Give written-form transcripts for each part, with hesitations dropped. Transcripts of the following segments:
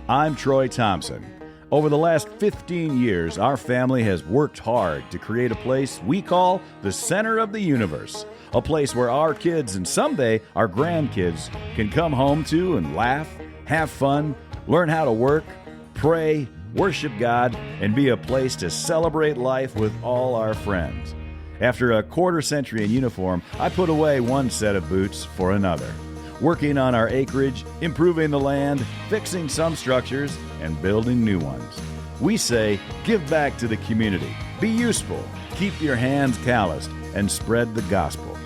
I'm Troy Thompson. Over the last 15 years, our family has worked hard to create a place we call the center of the universe. A place where our kids and someday our grandkids can come home to and laugh, have fun, learn how to work, pray, worship God, and be a place to celebrate life with all our friends. After a quarter century in uniform, I put away one set of boots for another, working on our acreage, improving the land, fixing some structures, and building new ones. We say, give back to the community, be useful, keep your hands calloused, and spread the gospel.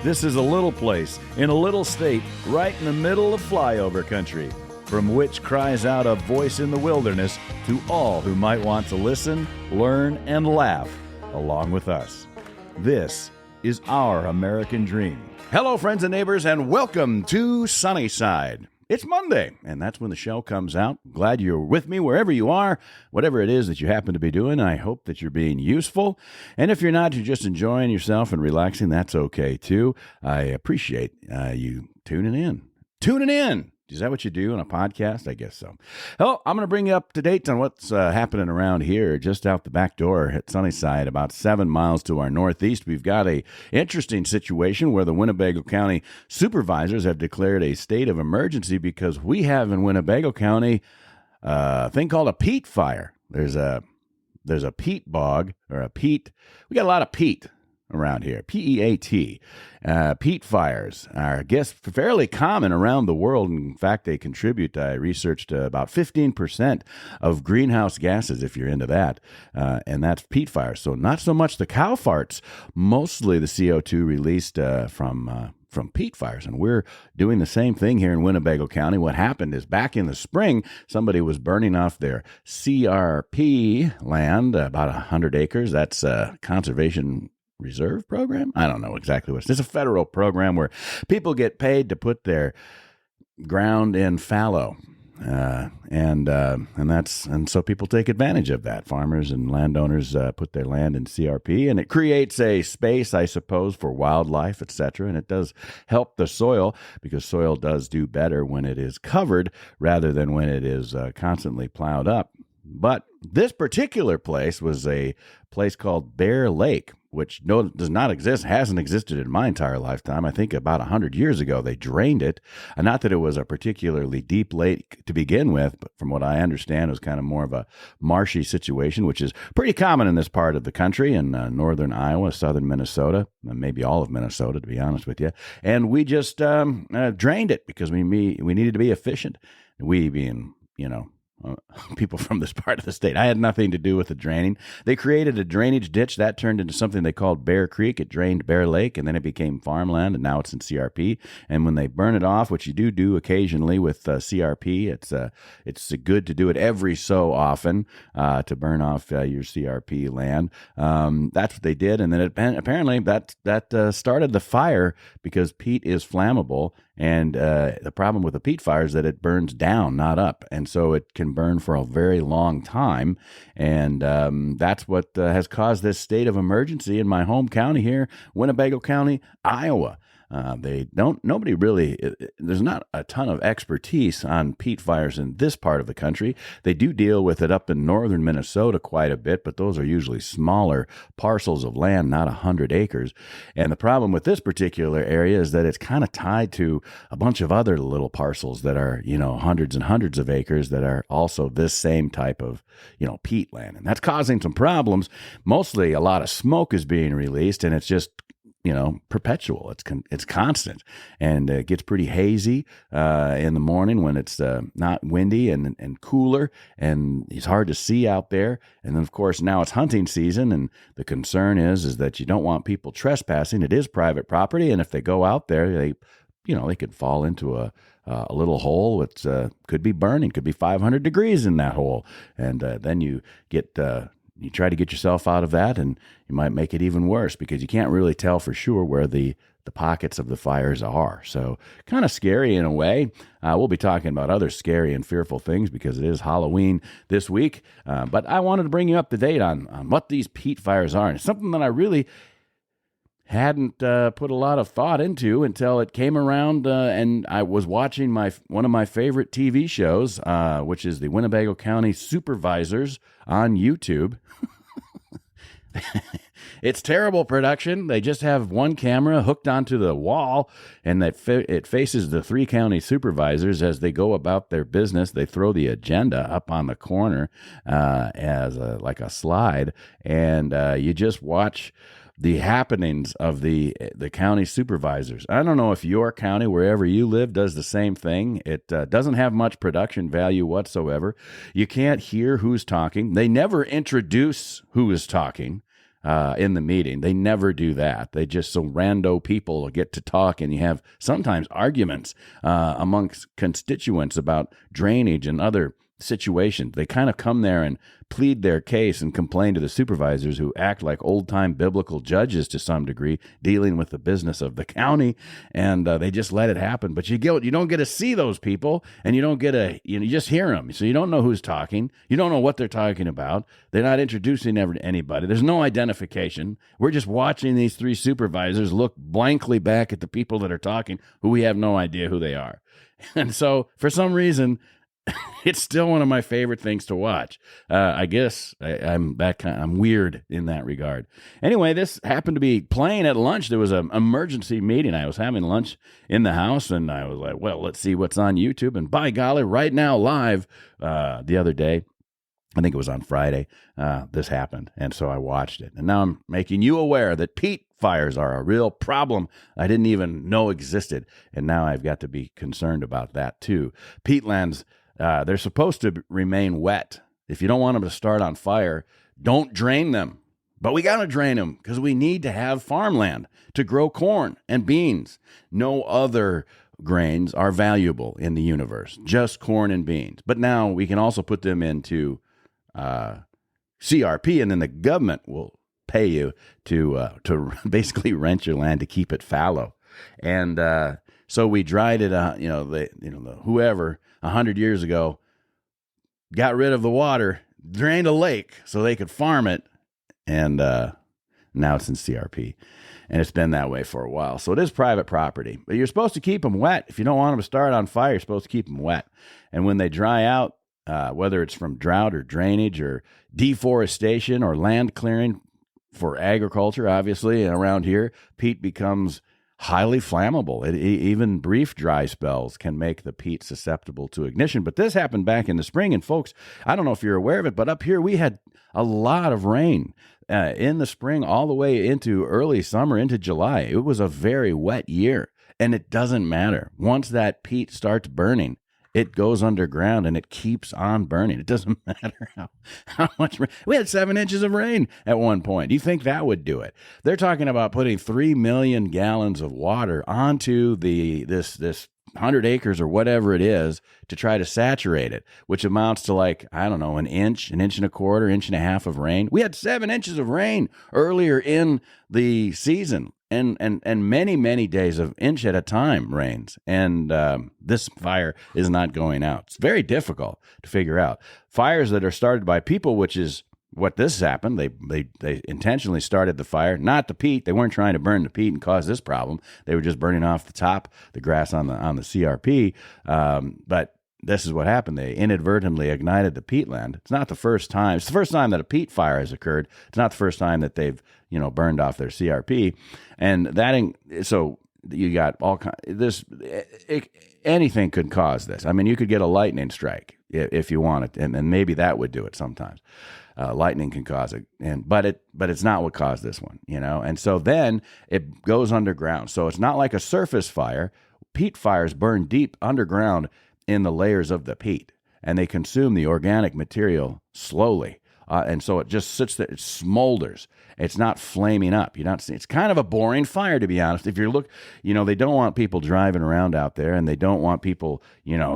This is a little place in a little state right in the middle of flyover country, from which cries out a voice in the wilderness to all who might want to listen, learn, and laugh along with us. This is our American dream. Hello, friends and neighbors, and welcome to Sunnyside. It's Monday, and that's when the show comes out. Glad you're with me wherever you are, whatever it is that you happen to be doing. I hope that you're being useful. And if you're not, you're just enjoying yourself and relaxing, that's okay, too. I appreciate you tuning in. Tuning in! Is that what you do on a podcast? I guess so. Well, I'm going to bring you up to date on what's happening around here, just out the back door at Sunnyside, about 7 miles to our northeast. We've got a interesting situation where the Winnebago County supervisors have declared a state of emergency because we have in Winnebago County a thing called a peat fire. There's a peat bog, or a peat. We got a lot of peat around here, P-E-A-T. Peat fires are, I guess, fairly common around the world. In fact, they contribute, I researched, about 15% of greenhouse gases, if you're into that, and that's peat fires. So not so much the cow farts, mostly the CO2 released from peat fires. And we're doing the same thing here in Winnebago County. What happened is back in the spring, somebody was burning off their CRP land, about 100 acres. That's conservation reserve program? I don't know exactly what it is. It's a federal program where people get paid to put their ground in fallow. And so people take advantage of that. Farmers and landowners put their land in CRP, and it creates a space, I suppose, for wildlife, etc. And it does help the soil, because soil does do better when it is covered rather than when it is constantly plowed up. But this particular place was a place called Bear Lake, which does not exist, hasn't existed in my entire lifetime. I think about 100 years ago they drained it. Not that it was a particularly deep lake to begin with, but from what I understand, it was kind of more of a marshy situation, which is pretty common in this part of the country, in northern Iowa, southern Minnesota, maybe all of Minnesota, to be honest with you. And we just drained it because we needed to be efficient. We being, people from this part of the state. I had nothing to do with the draining. They created a drainage ditch that turned into something they called Bear Creek. It drained Bear Lake, and then it became farmland, and now it's in CRP. And when they burn it off, which you do occasionally with CRP, it's good to do it every so often to burn off your CRP land. That's what they did, and then apparently that started the fire, because peat is flammable. And the problem with the peat fire is that it burns down, not up. And so it can burn for a very long time. And that's what has caused this state of emergency in my home county here, Winnebago County, Iowa. Nobody really, there's not a ton of expertise on peat fires in this part of the country. They do deal with it up in northern Minnesota quite a bit, but those are usually smaller parcels of land, not 100 acres. And the problem with this particular area is that it's kind of tied to a bunch of other little parcels that are, hundreds and hundreds of acres that are also this same type of, peat land. And that's causing some problems. Mostly a lot of smoke is being released, and it's just perpetual. It's constant, and it gets pretty hazy in the morning when it's not windy and cooler, and it's hard to see out there. And then, of course, now it's hunting season, and the concern is that you don't want people trespassing. It is private property, and if they go out there, they could fall into a little hole. It could be burning, could be 500 degrees in that hole, and then you get. You try to get yourself out of that, and you might make it even worse, because you can't really tell for sure where the pockets of the fires are. So kind of scary in a way. We'll be talking about other scary and fearful things because it is Halloween this week. But I wanted to bring you up to date on what these peat fires are. And it's something that I really hadn't put a lot of thought into until it came around, and I was watching one of my favorite TV shows, which is the Winnebago County Supervisors on YouTube. It's terrible production. They just have one camera hooked onto the wall, and it faces the 3 county supervisors as they go about their business. They throw the agenda up on the corner as like a slide, and you just watch the happenings of the county supervisors. I don't know if your county, wherever you live, does the same thing. It doesn't have much production value whatsoever. You can't hear who's talking. They never introduce who is talking in the meeting. They never do that. They just, so rando people get to talk, and you have sometimes arguments amongst constituents about drainage and other situations. They kind of come there and plead their case and complain to the supervisors, who act like old-time biblical judges to some degree, dealing with the business of the county, and they just let it happen. But you don't get to see those people, and you don't get you just hear them, so you don't know who's talking. You don't know what they're talking about. They're not introducing anybody. There's no identification. We're just watching these 3 supervisors look blankly back at the people that are talking, who we have no idea who they are. And so, for some reason, it's still one of my favorite things to watch. I guess I'm weird in that regard. Anyway, this happened to be playing at lunch. There was an emergency meeting. I was having lunch in the house, and I was like, well, let's see what's on YouTube. And by golly, right now, live, the other day, I think it was on Friday, this happened. And so I watched it. And now I'm making you aware that peat fires are a real problem I didn't even know existed. And now I've got to be concerned about that too. Peatlands, they're supposed to remain wet. If you don't want them to start on fire, don't drain them. But we got to drain them because we need to have farmland to grow corn and beans. No other grains are valuable in the universe, just corn and beans. But now we can also put them into CRP, and then the government will pay you to basically rent your land to keep it fallow. And so we dried it. Whoever 100 years ago got rid of the water, drained a lake so they could farm it, and now it's in CRP. And it's been that way for a while. So it is private property. But you're supposed to keep them wet. If you don't want them to start on fire, you're supposed to keep them wet. And when they dry out, whether it's from drought or drainage or deforestation or land clearing for agriculture, obviously, around here, peat becomes highly flammable. Even brief dry spells can make the peat susceptible to ignition. But this happened back in the spring. And folks, I don't know if you're aware of it, but up here we had a lot of rain in the spring all the way into early summer, into July. It was a very wet year. And it doesn't matter. Once that peat starts burning, it goes underground and it keeps on burning. It doesn't matter how much rain. We had 7 inches of rain at one point. Do you think that would do it? They're talking about putting 3 million gallons of water onto this 100 acres or whatever it is to try to saturate it, which amounts to an inch and a quarter, inch and a half of rain. We had 7 inches of rain earlier in the season. And many, many days of inch at a time rains. And this fire is not going out. It's very difficult to figure out. Fires that are started by people, which is what this happened. They intentionally started the fire, not the peat. They weren't trying to burn the peat and cause this problem. They were just burning off the top, the grass on the CRP. But this is what happened. They inadvertently ignited the peatland. It's not the first time. It's the first time that a peat fire has occurred. It's not the first time that they've burned off their CRP, and so you got all this. Anything could cause this. I mean, you could get a lightning strike if you wanted, and maybe that would do it sometimes. Lightning can cause it, but it's not what caused this one, And so then it goes underground. So it's not like a surface fire. Peat fires burn deep underground in the layers of the peat, and they consume the organic material slowly. And so it just sits there, it smolders. It's not flaming up. It's kind of a boring fire, to be honest. If you look, they don't want people driving around out there, and they don't want people,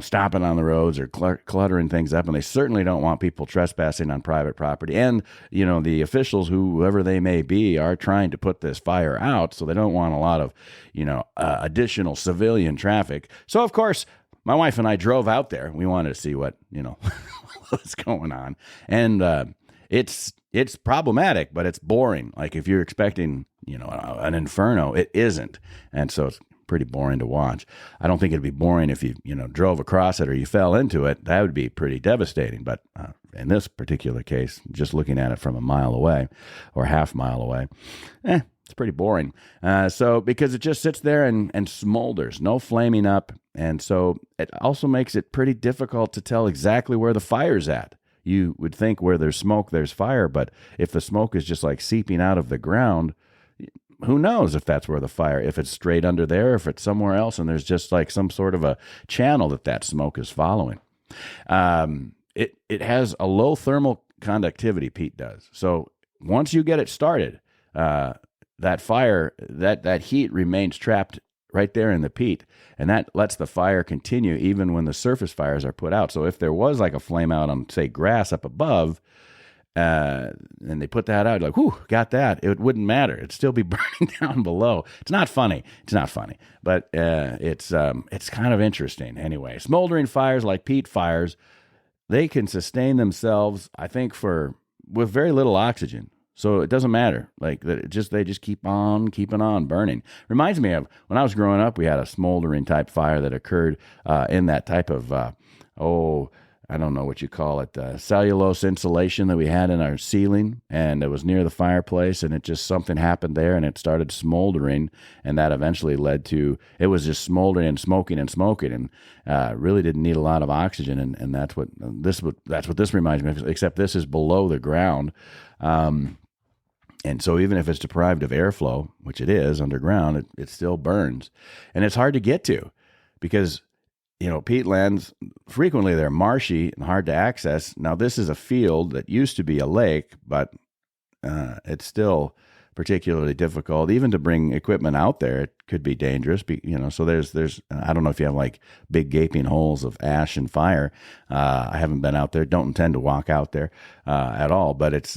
stopping on the roads or cluttering things up. And they certainly don't want people trespassing on private property. And, the officials, whoever they may be, are trying to put this fire out. So they don't want a lot of, additional civilian traffic. So, of course, my wife and I drove out there. We wanted to see what, what's going on. And it's problematic, but it's boring. Like if you're expecting, an inferno. It isn't. And so it's pretty boring to watch. I don't think it'd be boring if you drove across it or you fell into it. That would be pretty devastating. But in this particular case, just looking at it from a mile away or half mile away, it's pretty boring. So because it just sits there and smolders, no flaming up. And so it also makes it pretty difficult to tell exactly where the fire's at. You would think where there's smoke, there's fire. But if the smoke is just like seeping out of the ground, who knows if that's where the fire, if it's straight under there, if it's somewhere else, and there's just like some sort of a channel that smoke is following. It has a low thermal conductivity, peat does. So once you get it started, that fire, that heat remains trapped right there in the peat, and that lets the fire continue even when the surface fires are put out. So if there was like a flame out on, say, grass up above, and they put that out, like, whew, got that. It wouldn't matter. It'd still be burning down below. It's not funny. But it's kind of interesting. Anyway, smoldering fires like peat fires, they can sustain themselves, I think, with very little oxygen. So it doesn't matter. Like they just keep on keeping on burning. Reminds me of when I was growing up, we had a smoldering type fire that occurred in that type of I don't know what you call it, cellulose insulation that we had in our ceiling, and it was near the fireplace, and something happened there, and it started smoldering, and that eventually led to, it was just smoldering and smoking, and really didn't need a lot of oxygen, and that's what this reminds me of, except this is below the ground, and so even if it's deprived of airflow, which it is underground, it still burns, and it's hard to get to, because peatlands, frequently they're marshy and hard to access. Now, this is a field that used to be a lake, but it's still particularly difficult. Even to bring equipment out there, it could be dangerous. So there's I don't know if you have like big gaping holes of ash and fire. I haven't been out there. Don't intend to walk out there at all. But it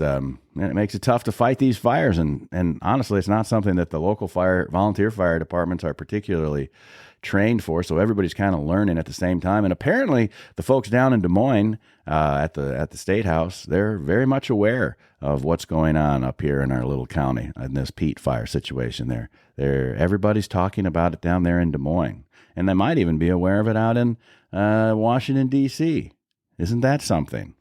makes it tough to fight these fires. And honestly, it's not something that the local volunteer fire departments are particularly trained for, so everybody's kind of learning at the same time. And apparently the folks down in Des Moines at the State House, they're very much aware of what's going on up here in our little county in this peat fire situation. Everybody's talking about it down there in Des Moines, and they might even be aware of it out in Washington, D.C. Isn't that something?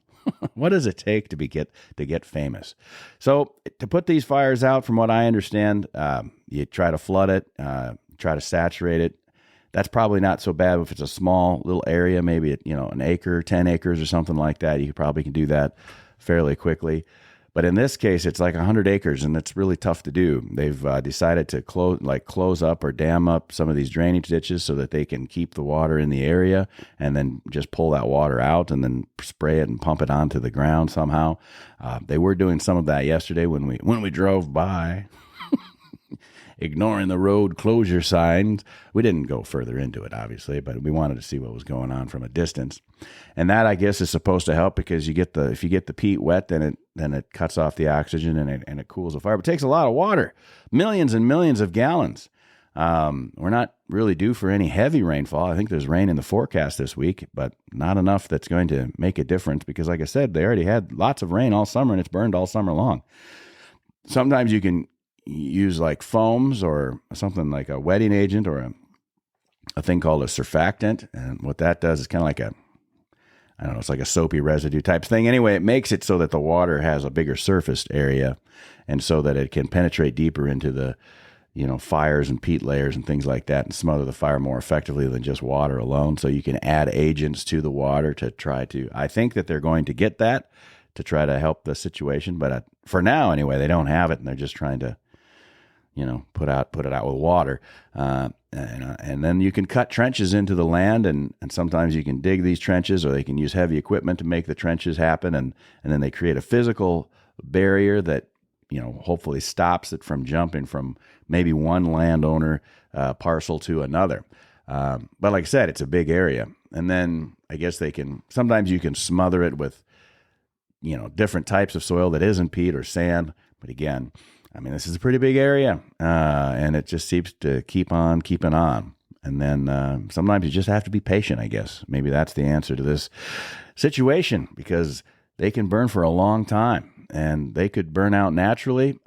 What does it take to get famous? So to put these fires out, from what I understand, you try to flood it, try to saturate it. That's probably not so bad if it's a small little area, maybe an acre, 10 acres or something like that. You probably can do that fairly quickly. But in this case, it's like 100 acres, and it's really tough to do. They've decided to close up or dam up some of these drainage ditches so that they can keep the water in the area, and then just pull that water out and then spray it and pump it onto the ground somehow. They were doing some of that yesterday when we drove by. Ignoring the road closure signs. We didn't go further into it, obviously, but we wanted to see what was going on from a distance. And that, I guess, is supposed to help, because if you get the peat wet, then it cuts off the oxygen and it cools the fire. But it takes a lot of water, millions and millions of gallons. We're not really due for any heavy rainfall. I think there's rain in the forecast this week, but not enough that's going to make a difference, because, like I said, they already had lots of rain all summer, and it's burned all summer long. Sometimes you can use like foams or something like a wetting agent or a thing called a surfactant. And what that does is kind of like it's like a soapy residue type thing. Anyway, it makes it so that the water has a bigger surface area, and so that it can penetrate deeper into the, fires and peat layers and things like that, and smother the fire more effectively than just water alone. So you can add agents to the water to try to, I think that they're going to get that to try to help the situation. But for now, anyway, they don't have it, and they're just trying to, put it out with water. And then you can cut trenches into the land, and sometimes you can dig these trenches, or they can use heavy equipment to make the trenches happen. And then they create a physical barrier that, hopefully stops it from jumping from maybe one landowner parcel to another. But like I said, it's a big area. And then I guess sometimes you can smother it with, different types of soil that isn't peat or sand. But again, this is a pretty big area, and it just seems to keep on keeping on. And then sometimes you just have to be patient, I guess. Maybe that's the answer to this situation, because they can burn for a long time, and they could burn out naturally.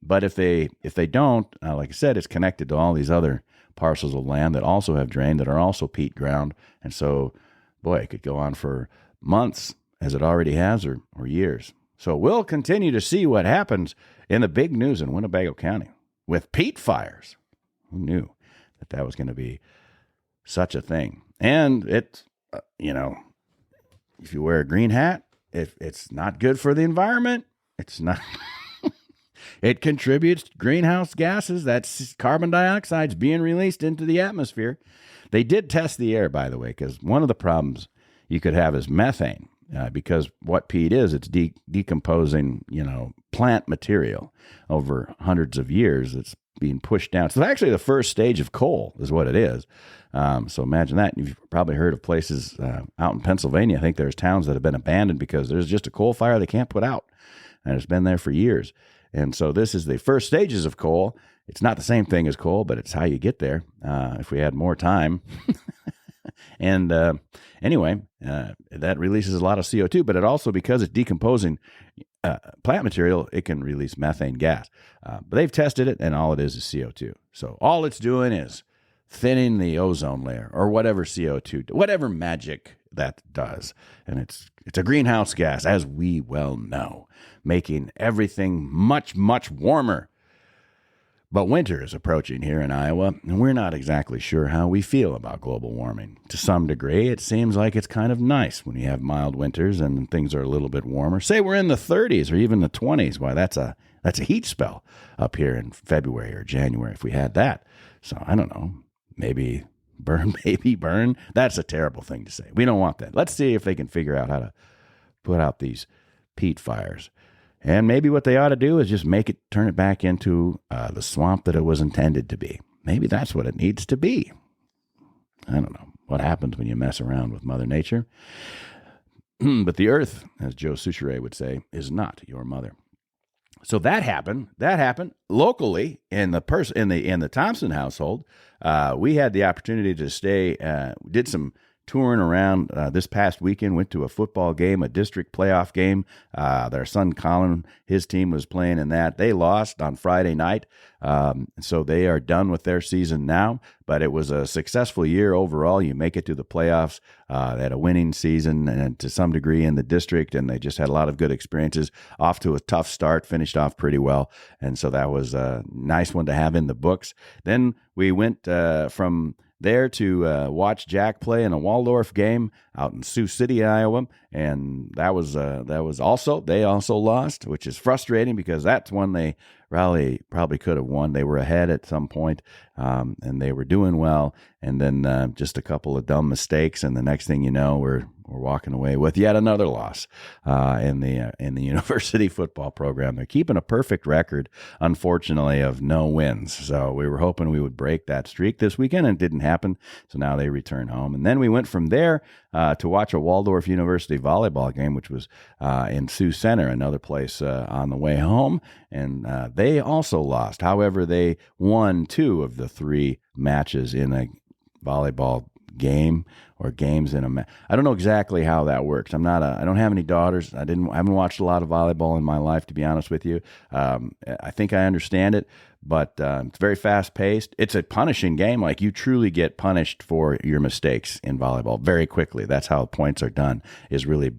But if they don't, like I said, it's connected to all these other parcels of land that also have drained that are also peat ground. And so, boy, it could go on for months as it already has or years. So we'll continue to see what happens in the big news in Winnebago County with peat fires. Who knew that was going to be such a thing? And it's, if you wear a green hat, it's not good for the environment. It's not. It contributes to greenhouse gases. That's carbon dioxide's being released into the atmosphere. They did test the air, by the way, because one of the problems you could have is methane. Because what peat is, it's decomposing, plant material over hundreds of years. It's being pushed down. So actually the first stage of coal is what it is. So imagine that. You've probably heard of places out in Pennsylvania. I think there's towns that have been abandoned because there's just a coal fire they can't put out. And it's been there for years. And so this is the first stages of coal. It's not the same thing as coal, but it's how you get there. If we had more time. And anyway, that releases a lot of CO2, but it also, because it's decomposing plant material, it can release methane gas. But they've tested it, and all it is CO2. So all it's doing is thinning the ozone layer or whatever CO2, whatever magic that does. And it's a greenhouse gas, as we well know, making everything much, much warmer. But winter is approaching here in Iowa, and we're not exactly sure how we feel about global warming. To some degree, it seems like it's kind of nice when you have mild winters and things are a little bit warmer. Say we're in the 30s or even the 20s. Why, that's a heat spell up here in February or January if we had that. So I don't know, maybe burn, baby, burn. That's a terrible thing to say. We don't want that. Let's see if they can figure out how to put out these peat fires. And maybe what they ought to do is just turn it back into the swamp that it was intended to be. Maybe that's what it needs to be. I don't know what happens when you mess around with Mother Nature. But the earth, as Joe Souchere would say, is not your mother. So that happened. That happened locally in the Thompson household. We had the opportunity to stay. Did some touring around this past weekend, went to a football game, a district playoff game. Their son Colin, his team was playing in that. They lost on Friday night, so they are done with their season now. But it was a successful year overall. You make it to the playoffs. They had a winning season and to some degree in the district, and they just had a lot of good experiences. Off to a tough start, finished off pretty well, and so that was a nice one to have in the books. Then we went from there to watch Jack play in a Waldorf game out in Sioux City, Iowa, and they also lost, which is frustrating because that's one they probably could have won. They were ahead at some point, and they were doing well, and then just a couple of dumb mistakes, and the next thing you know, we're walking away with yet another loss in the university football program. They're keeping a perfect record, unfortunately, of no wins. So we were hoping we would break that streak this weekend, and it didn't happen. So now they return home. And then we went from there to watch a Waldorf University volleyball game, which was in Sioux Center, another place on the way home. And they also lost. However, they won 2 of the 3 matches in a volleyball game or games in a match. I don't know exactly how that works. I don't have any daughters. I haven't watched a lot of volleyball in my life, to be honest with you. I think I understand it, but it's very fast paced. It's a punishing game. Like, you truly get punished for your mistakes in volleyball very quickly. That's how points are done, is really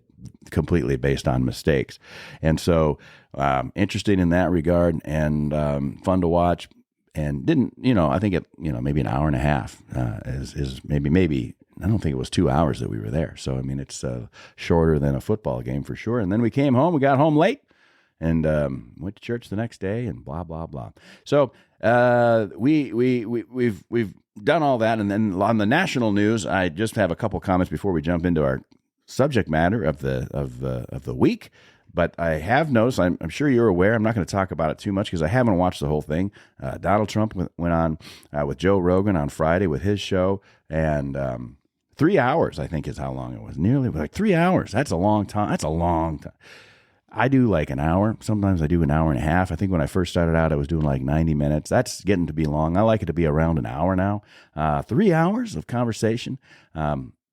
completely based on mistakes. And so interesting in that regard, and fun to watch. And I think maybe an hour and a half is maybe, I don't think it was 2 hours that we were there. So, I mean, it's shorter than a football game for sure. And then we came home, we got home late, and went to church the next day, and blah, blah, blah. So we've done all that. And then on the national news, I just have a couple comments before we jump into our subject matter of the week. But I have noticed, I'm sure you're aware, I'm not going to talk about it too much because I haven't watched the whole thing. Donald Trump went on with Joe Rogan on Friday with his show, and 3 hours, I think, is how long it was. Nearly like 3 hours. That's a long time. I do like an hour. Sometimes I do an hour and a half. I think when I first started out, I was doing like 90 minutes. That's getting to be long. I like it to be around an hour now. 3 hours of conversation.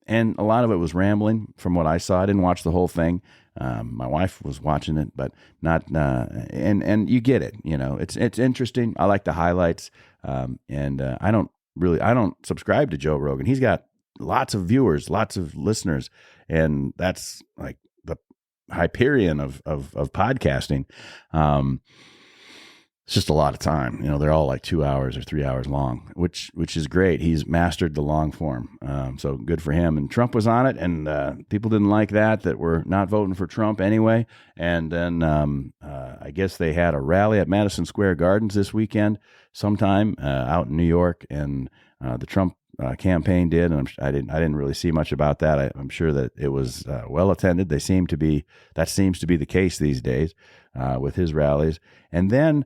And a lot of it was rambling from what I saw. I didn't watch the whole thing. My wife was watching it, but not. And you get it. It's interesting. I like the highlights. And I don't subscribe to Joe Rogan. He's got lots of viewers, lots of listeners, and that's like the Hyperion of podcasting. It's just a lot of time. They're all like 2 hours or 3 hours long, which is great. He's mastered the long form. So good for him. And Trump was on it, and people didn't like that were not voting for Trump anyway. And then I guess they had a rally at Madison Square Gardens this weekend sometime out in New York, and the Trump campaign did, and I didn't really see much about that. I'm sure that it was well attended. That seems to be the case these days with his rallies. And then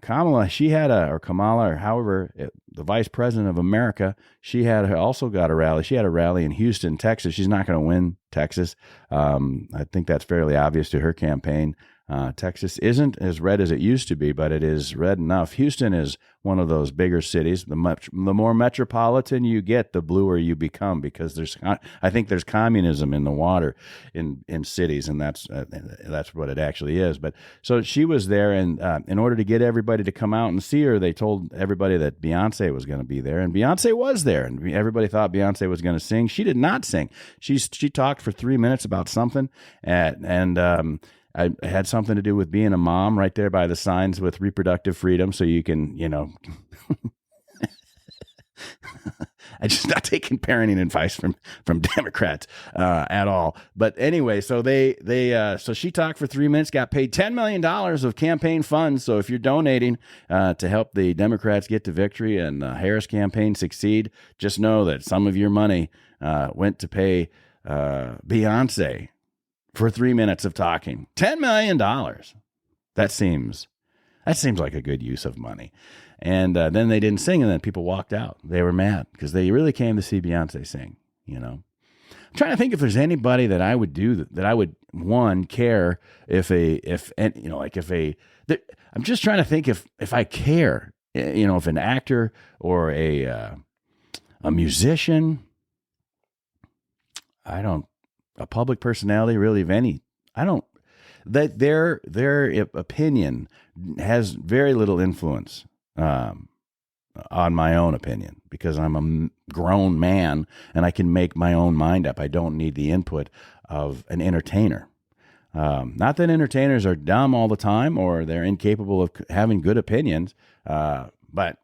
Kamala, or however, the vice president of America, she also got a rally. She had a rally in Houston, Texas. She's not going to win Texas. I think that's fairly obvious to her campaign. Texas isn't as red as it used to be, but it is red enough. Houston is one of those bigger cities. The more metropolitan you get, the bluer you become, because I think there's communism in the water in cities, and that's what it actually is. But so she was there, and in order to get everybody to come out and see her, they told everybody that Beyonce was going to be there, and Beyonce was there, and everybody thought Beyonce was going to sing. She did not sing. She talked for 3 minutes about something, and I had something to do with being a mom right there by the signs with reproductive freedom. So you can, I'm just not taking parenting advice from Democrats at all. But anyway, so so she talked for 3 minutes, got paid $10 million of campaign funds. So if you're donating to help the Democrats get to victory and the Harris campaign succeed, just know that some of your money went to pay Beyonce for 3 minutes of talking. $10 million. That seems like a good use of money. And then they didn't sing, and then people walked out. They were mad because they really came to see Beyonce sing. I'm trying to think if there's anybody that I would do that I would care I'm just trying to think if I care, if an actor or a musician, a public personality, really, of any, that their opinion has very little influence on my own opinion, because I'm a grown man and I can make my own mind up. I don't need the input of an entertainer. Not that entertainers are dumb all the time or they're incapable of having good opinions, but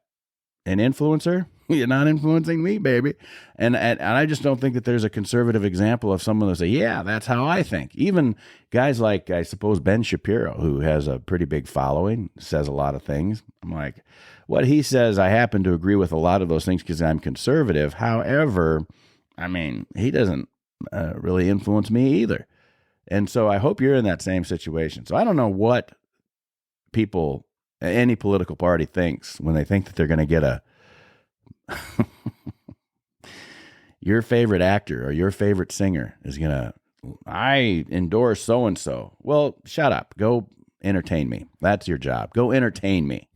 an influencer, you're not influencing me, baby. And I just don't think that there's a conservative example of someone that say, yeah, that's how I think. Even guys like, I suppose, Ben Shapiro, who has a pretty big following, says a lot of things. I'm like, what he says, I happen to agree with a lot of those things because I'm conservative. However, he doesn't really influence me either. And so I hope you're in that same situation. So I don't know what any political party thinks when they think that they're going to get your favorite actor or your favorite singer is going to, I endorse so-and-so. Well, shut up. Go entertain me. That's your job. Go entertain me.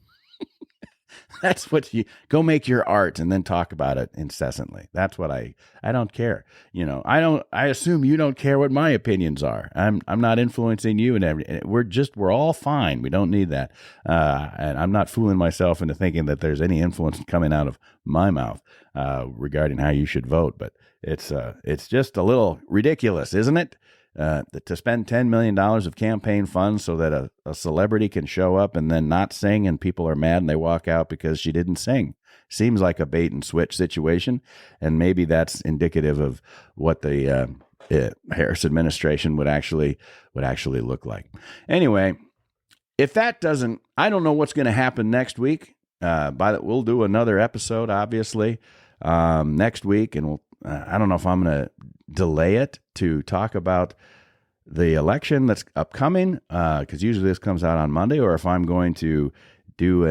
That's what go make your art and then talk about it incessantly. That's what I don't care. I assume you don't care what my opinions are. I'm not influencing you and we're all fine. We don't need that. And I'm not fooling myself into thinking that there's any influence coming out of my mouth regarding how you should vote. But it's just a little ridiculous, isn't it? To spend $10 million of campaign funds so that a celebrity can show up and then not sing and people are mad and they walk out because she didn't sing. Seems like a bait and switch situation. And maybe that's indicative of what the Harris administration would actually look like. Anyway, if that doesn't, I don't know what's going to happen next week. We'll do another episode, obviously, next week. And I don't know if I'm going to delay it to talk about the election that's upcoming, because usually this comes out on Monday, or if I'm going to do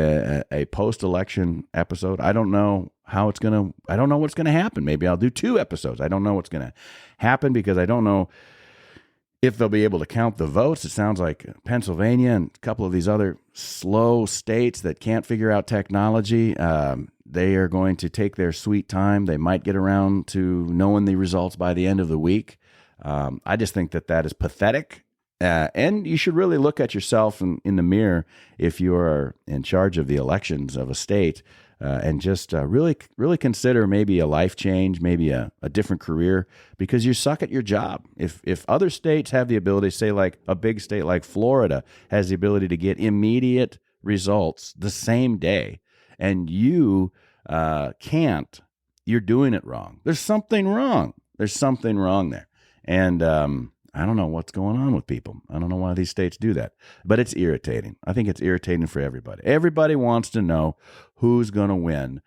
a post-election episode. I don't know what's going to happen. Maybe I'll do 2 episodes. I don't know what's going to happen because I don't know if they'll be able to count the votes. It sounds like Pennsylvania and a couple of these other slow states that can't figure out technology, they are going to take their sweet time. They might get around to knowing the results by the end of the week. I just think that is pathetic. And you should really look at yourself in the mirror if you are in charge of the elections of a state, and just really consider maybe a life change, maybe a different career, because you suck at your job. If other states have the ability, say like a big state like Florida has the ability to get immediate results the same day, and you can't, you're doing it wrong. There's something wrong. There's something wrong there. And I don't know what's going on with people. I don't know why these states do that, but it's irritating. I think it's irritating for everybody. Everybody wants to know who's going to win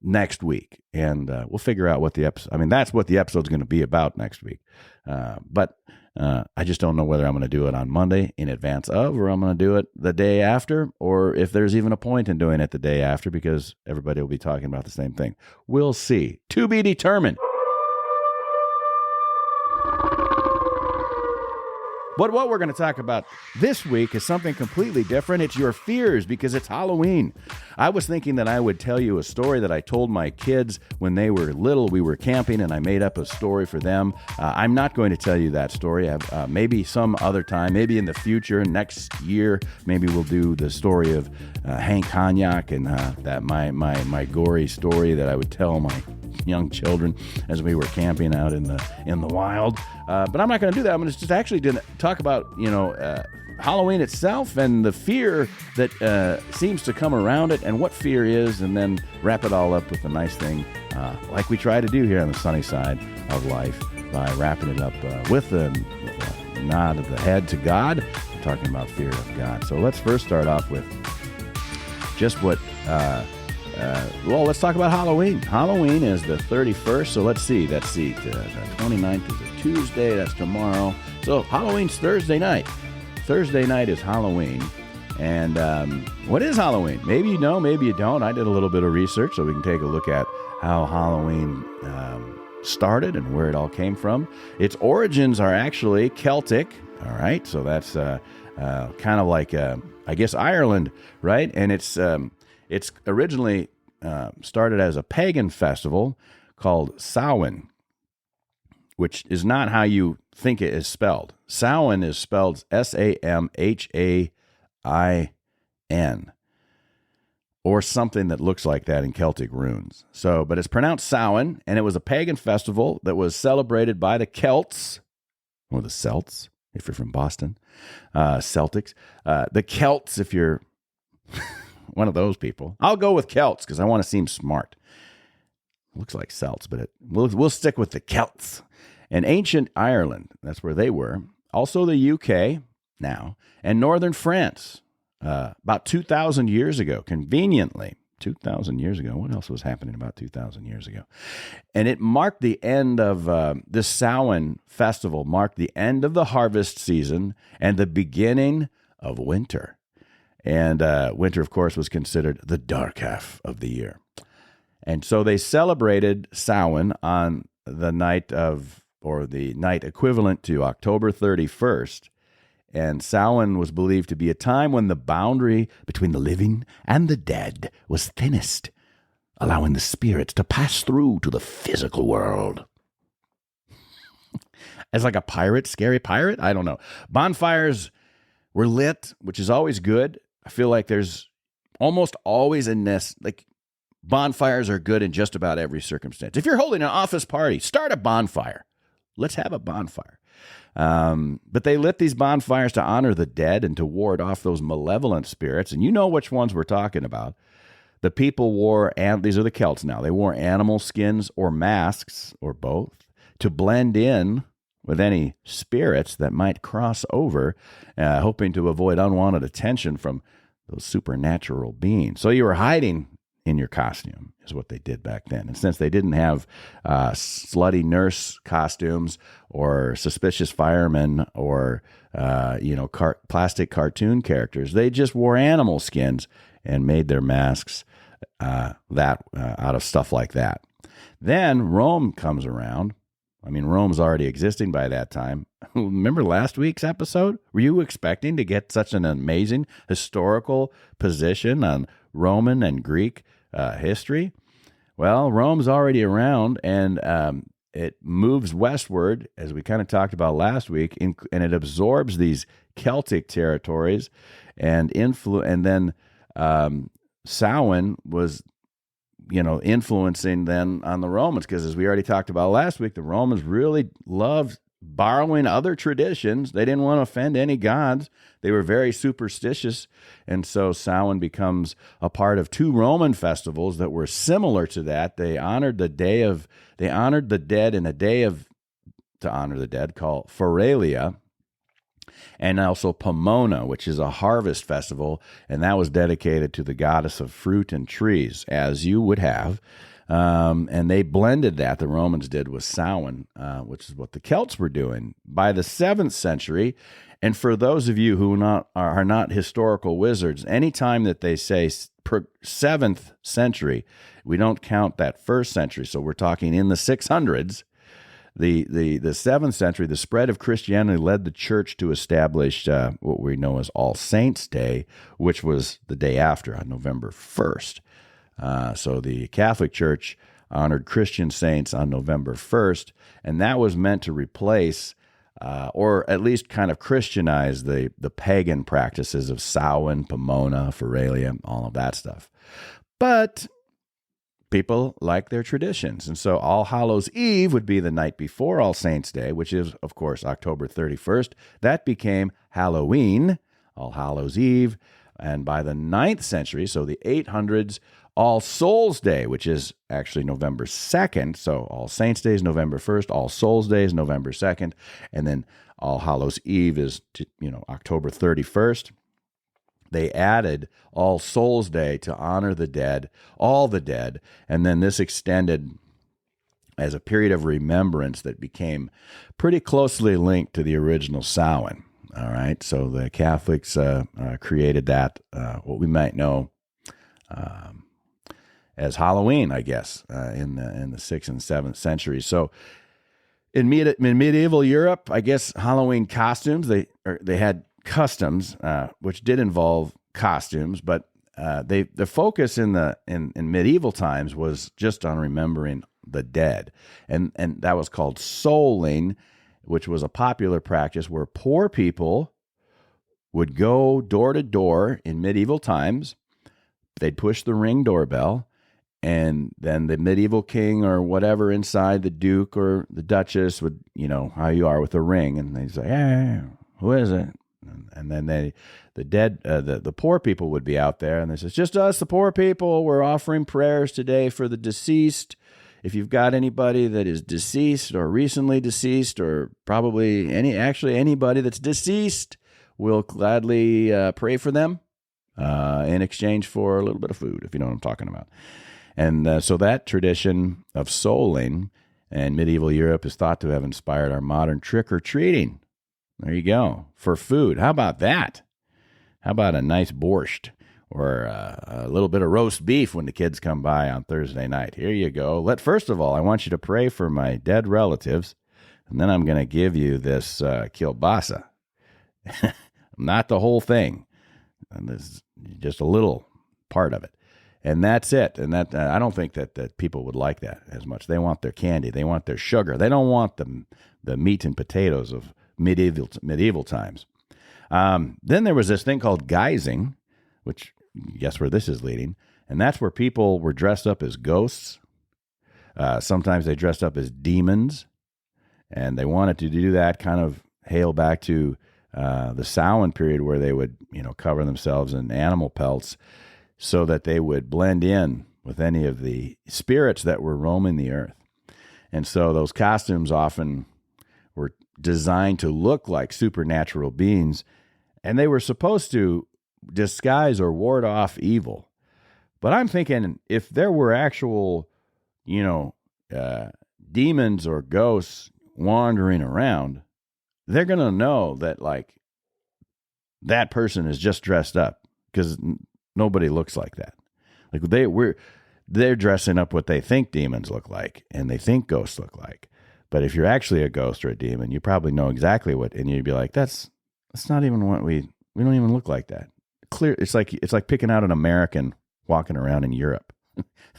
next week, and we'll figure out what the episode. I mean, that's what the episode's going to be about next week. But I just don't know whether I'm going to do it on Monday in advance of, or I'm going to do it the day after, or if there's even a point in doing it the day after, because everybody will be talking about the same thing. We'll see. To be determined. But what we're going to talk about this week is something completely different. It's your fears, because it's Halloween. I was thinking that I would tell you a story that I told my kids when they were little. We were camping, and I made up a story for them. I'm not going to tell you that story. Maybe some other time, maybe in the future, next year, maybe we'll do the story of Hank Cognac and that my gory story that I would tell my young children as we were camping out in the wild. But I'm not going to do that. I'm going to just actually talk about, Halloween itself and the fear that seems to come around it, and what fear is, and then wrap it all up with a nice thing, like we try to do here on the sunny side of life, by wrapping it up with a nod of the head to God, talking about fear of God. So let's first start off with just what... let's talk about Halloween. Halloween is the 31st, so let's see. The 29th is a Tuesday, that's tomorrow. So Halloween's Thursday night. Thursday night is Halloween. And what is Halloween? Maybe you know, maybe you don't. I did a little bit of research so we can take a look at how Halloween started and where it all came from. Its origins are actually Celtic, all right? So that's kind of like, I guess, Ireland, right? And it's originally started as a pagan festival called Samhain, which is not how you think it is spelled. Samhain is spelled Samhain, or something that looks like that in Celtic runes. So, but it's pronounced Samhain, and it was a pagan festival that was celebrated by the Celts, or the Celts, if you're from Boston, Celtics. The Celts, if you're one of those people. I'll go with Celts because I want to seem smart. Looks like Celts, but we'll stick with the Celts. And ancient Ireland, that's where they were. Also the UK now, and northern France, about 2,000 years ago, conveniently. 2,000 years ago. What else was happening about 2,000 years ago? And it marked the end of this Samhain festival, marked the end of the harvest season and the beginning of winter. And winter, of course, was considered the dark half of the year. And so they celebrated Samhain on the night equivalent to October 31st. And Samhain was believed to be a time when the boundary between the living and the dead was thinnest, allowing the spirits to pass through to the physical world. As like a pirate, scary pirate? I don't know. Bonfires were lit, which is always good. I feel like there's almost always bonfires are good in just about every circumstance. If you're holding an office party, start a bonfire. Let's have a bonfire. But they lit these bonfires to honor the dead and to ward off those malevolent spirits. And you know which ones we're talking about. The people wore, and these are the Celts now, they wore animal skins or masks, or both, to blend in with any spirits that might cross over, hoping to avoid unwanted attention from those supernatural beings. So you were hiding in your costume, is what they did back then. And since they didn't have slutty nurse costumes or suspicious firemen or plastic cartoon characters, they just wore animal skins and made their masks out of stuff like that. Then Rome comes around. I mean, Rome's already existing by that time. Remember last week's episode? Were you expecting to get such an amazing historical position on Roman and Greek history? Well, Rome's already around, and it moves westward, as we kind of talked about last week, and it absorbs these Celtic territories, and then Samhain was, influencing then on the Romans, because as we already talked about last week, the Romans really loved borrowing other traditions. They didn't want to offend any gods. They were very superstitious. And so Samhain becomes a part of two Roman festivals that were similar to that. They honored the dead in a day to honor the dead called Feralia, and also Pomona, which is a harvest festival, and that was dedicated to the goddess of fruit and trees, as you would have. And they blended that, the Romans did, with Samhain, which is what the Celts were doing. By the 7th century, and for those of you who are not historical wizards, anytime that they say 7th century, we don't count that 1st century, so we're talking in the 600s. The 7th century, the spread of Christianity led the church to establish what we know as All Saints' Day, which was the day after, on November 1st. So the Catholic Church honored Christian saints on November 1st, and that was meant to replace or at least kind of Christianize the pagan practices of Samhain, Pomona, Feralia, all of that stuff. But people like their traditions, and so All Hallows Eve would be the night before All Saints' Day, which is, of course, October 31st. That became Halloween, All Hallows Eve, and by the 9th century, so the 800s, All Souls' Day, which is actually November 2nd. So All Saints' Day is November 1st, All Souls' Day is November 2nd, and then All Hallows Eve is October 31st. They added All Souls' Day to honor the dead, all the dead, and then this extended as a period of remembrance that became pretty closely linked to the original Samhain. All right, so the Catholics created that, what we might know as Halloween, I guess, in the 6th and 7th century. So in medieval Europe, I guess Halloween costumes, they had customs, which did involve costumes, but the focus in medieval times was just on remembering the dead, and that was called souling, which was a popular practice where poor people would go door to door in medieval times. They'd push the ring doorbell, and then the medieval king or whatever inside, the duke or the duchess would, how you are with a ring, and they'd say, "Hey, who is it?" And then the poor people would be out there, and they say, "It's just us, the poor people. We're offering prayers today for the deceased. If you've got anybody that is deceased or recently deceased, or probably anybody that's deceased, we'll gladly pray for them in exchange for a little bit of food," if you know what I'm talking about. And so that tradition of souling in medieval Europe is thought to have inspired our modern trick-or-treating. There you go. For food. How about that? How about a nice borscht or a little bit of roast beef when the kids come by on Thursday night? Here you go. First of all, I want you to pray for my dead relatives, and then I'm going to give you this kielbasa. Not the whole thing. And this is just a little part of it. And that's it. And that I don't think that people would like that as much. They want their candy. They want their sugar. They don't want the meat and potatoes of medieval times. Then there was this thing called guising, which, guess where this is leading? And that's where people were dressed up as ghosts. Sometimes they dressed up as demons, and they wanted to do that, kind of hail back to the Samhain period, where they would, cover themselves in animal pelts so that they would blend in with any of the spirits that were roaming the earth. And so those costumes often were designed to look like supernatural beings, and they were supposed to disguise or ward off evil. But I'm thinking, if there were actual, demons or ghosts wandering around, they're going to know that, that person is just dressed up, because nobody looks like that. They're dressing up what they think demons look like and they think ghosts look like. But if you're actually a ghost or a demon, you probably know exactly what, and you'd be like, that's not even what we don't even look like that. Clear. It's like picking out an American walking around in Europe.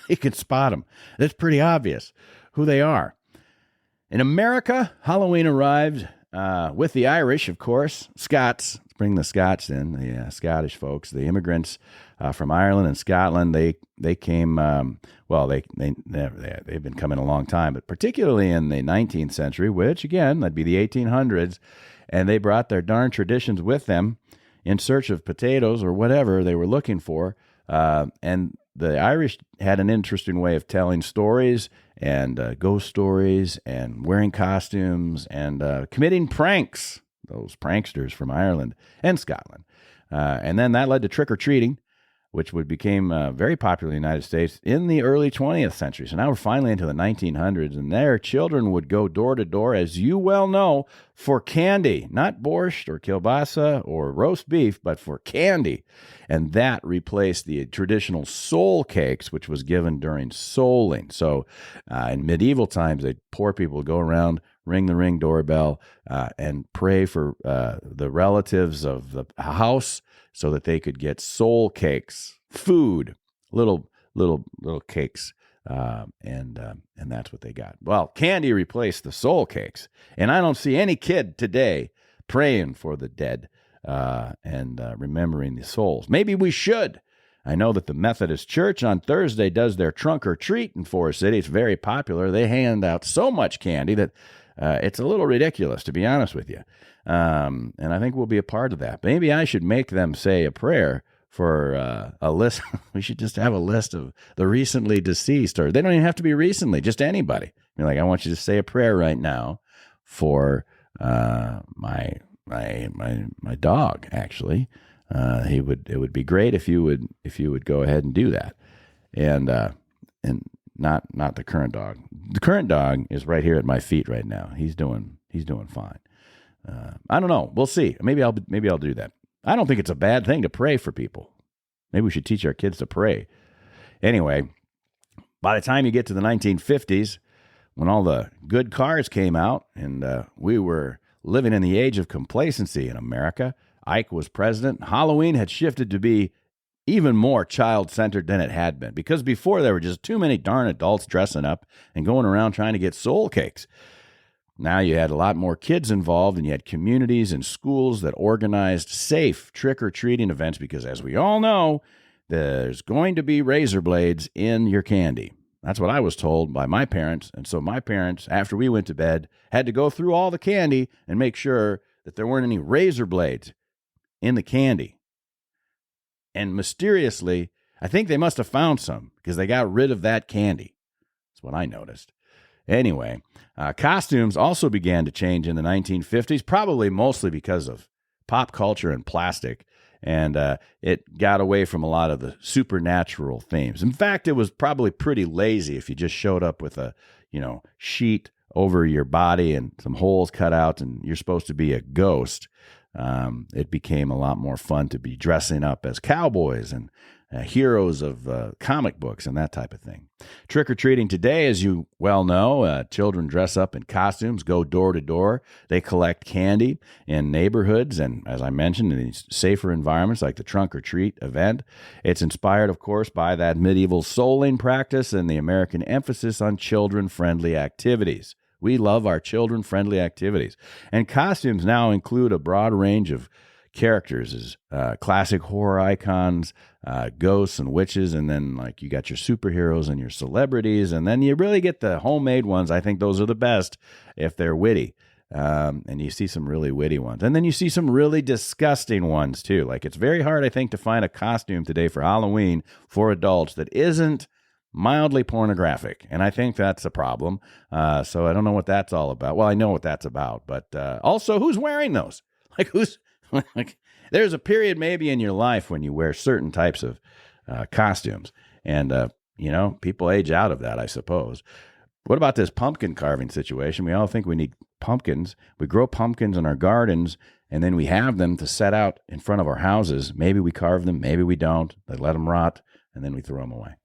You can spot them. It's pretty obvious who they are. In America, Halloween arrived with the Irish, of course, Scots. Let's bring the Scots in, the Scottish folks, the immigrants from Ireland and Scotland. They came. They've been coming a long time, but particularly in the 19th century, which again that'd be the 1800s, and they brought their darn traditions with them in search of potatoes or whatever they were looking for, and the Irish had an interesting way of telling stories and ghost stories and wearing costumes and committing pranks, those pranksters from Ireland and Scotland. And then that led to trick-or-treating, which became very popular in the United States in the early 20th century. So now we're finally into the 1900s, and their children would go door to door, as you well know, for candy, not borscht or kielbasa or roast beef, but for candy. And that replaced the traditional soul cakes, which was given during souling. So in medieval times, poor people would go around, ring the ring doorbell, and pray for the relatives of the house so that they could get soul cakes, food, little cakes, and that's what they got. Well, candy replaced the soul cakes, and I don't see any kid today praying for the dead and remembering the souls. Maybe we should. I know that the Methodist Church on Thursday does their trunk or treat in Forest City. It's very popular. They hand out so much candy that it's a little ridiculous, to be honest with you. And I think we'll be a part of that. Maybe I should make them say a prayer for a list. We should just have a list of the recently deceased, or they don't even have to be recently, just anybody. You're like, I want you to say a prayer right now for my dog. Actually, it would be great if you would go ahead and do that, and not the current dog. The current dog is right here at my feet right now. He's doing fine. I don't know. We'll see. Maybe I'll do that. I don't think it's a bad thing to pray for people. Maybe we should teach our kids to pray. Anyway, by the time you get to the 1950s, when all the good cars came out and we were living in the age of complacency in America, Ike was president, Halloween had shifted to be even more child-centered than it had been, because before there were just too many darn adults dressing up and going around trying to get soul cakes. Now you had a lot more kids involved, and you had communities and schools that organized safe trick-or-treating events because, as we all know, there's going to be razor blades in your candy. That's what I was told by my parents, and so my parents, after we went to bed, had to go through all the candy and make sure that there weren't any razor blades in the candy. And mysteriously, I think they must have found some because they got rid of that candy. That's what I noticed. Anyway, costumes also began to change in the 1950s, probably mostly because of pop culture and plastic. And it got away from a lot of the supernatural themes. In fact, it was probably pretty lazy if you just showed up with a, sheet over your body and some holes cut out and you're supposed to be a ghost. It became a lot more fun to be dressing up as cowboys and heroes of comic books and that type of thing. Trick-or-treating today, as you well know, children dress up in costumes, go door to door. They collect candy in neighborhoods and, as I mentioned, in these safer environments like the trunk-or-treat event. It's inspired, of course, by that medieval souling practice and the American emphasis on children-friendly activities. We love our children-friendly activities. And costumes now include a broad range of characters as classic horror icons, ghosts and witches, and then you got your superheroes and your celebrities, and then you really get the homemade ones. I think those are the best if they're witty. And you see some really witty ones. And then you see some really disgusting ones, too. It's very hard, I think, to find a costume today for Halloween for adults that isn't mildly pornographic, and I think that's a problem. So I don't know what that's all about. Well, I know what that's about, but also who's wearing those? There's a period maybe in your life when you wear certain types of costumes, and people age out of that, I suppose. What about this pumpkin carving situation? We all think we need pumpkins. We grow pumpkins in our gardens, and then we have them to set out in front of our houses. Maybe we carve them, maybe we don't. They let them rot, and then we throw them away.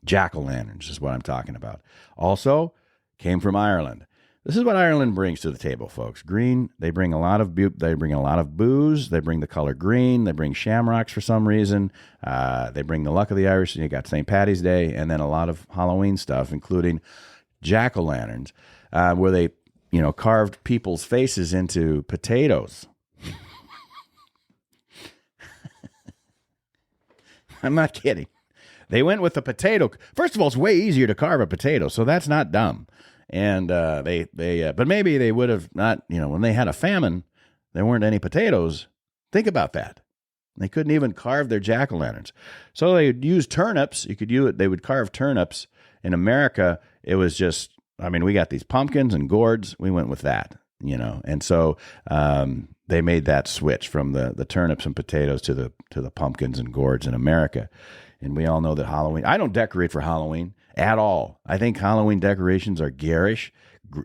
Jack-o'-lanterns is what I'm talking about. Also, came from Ireland. This is what Ireland brings to the table, folks. Green, they bring a lot of booze. They bring the color green. They bring shamrocks for some reason. They bring the luck of the Irish. You got St. Paddy's Day, and then a lot of Halloween stuff, including jack-o'-lanterns, where they, carved people's faces into potatoes. I'm not kidding. They went with the potato. First of all, it's way easier to carve a potato, so that's not dumb. And but maybe they would have not, when they had a famine, there weren't any potatoes. Think about that. They couldn't even carve their jack-o'-lanterns. So they would use turnips. They would carve turnips. In America, it was just, we got these pumpkins and gourds. We went with that, And so they made that switch from the turnips and potatoes to the pumpkins and gourds in America. And we all know that Halloween, I don't decorate for Halloween at all. I think Halloween decorations are garish,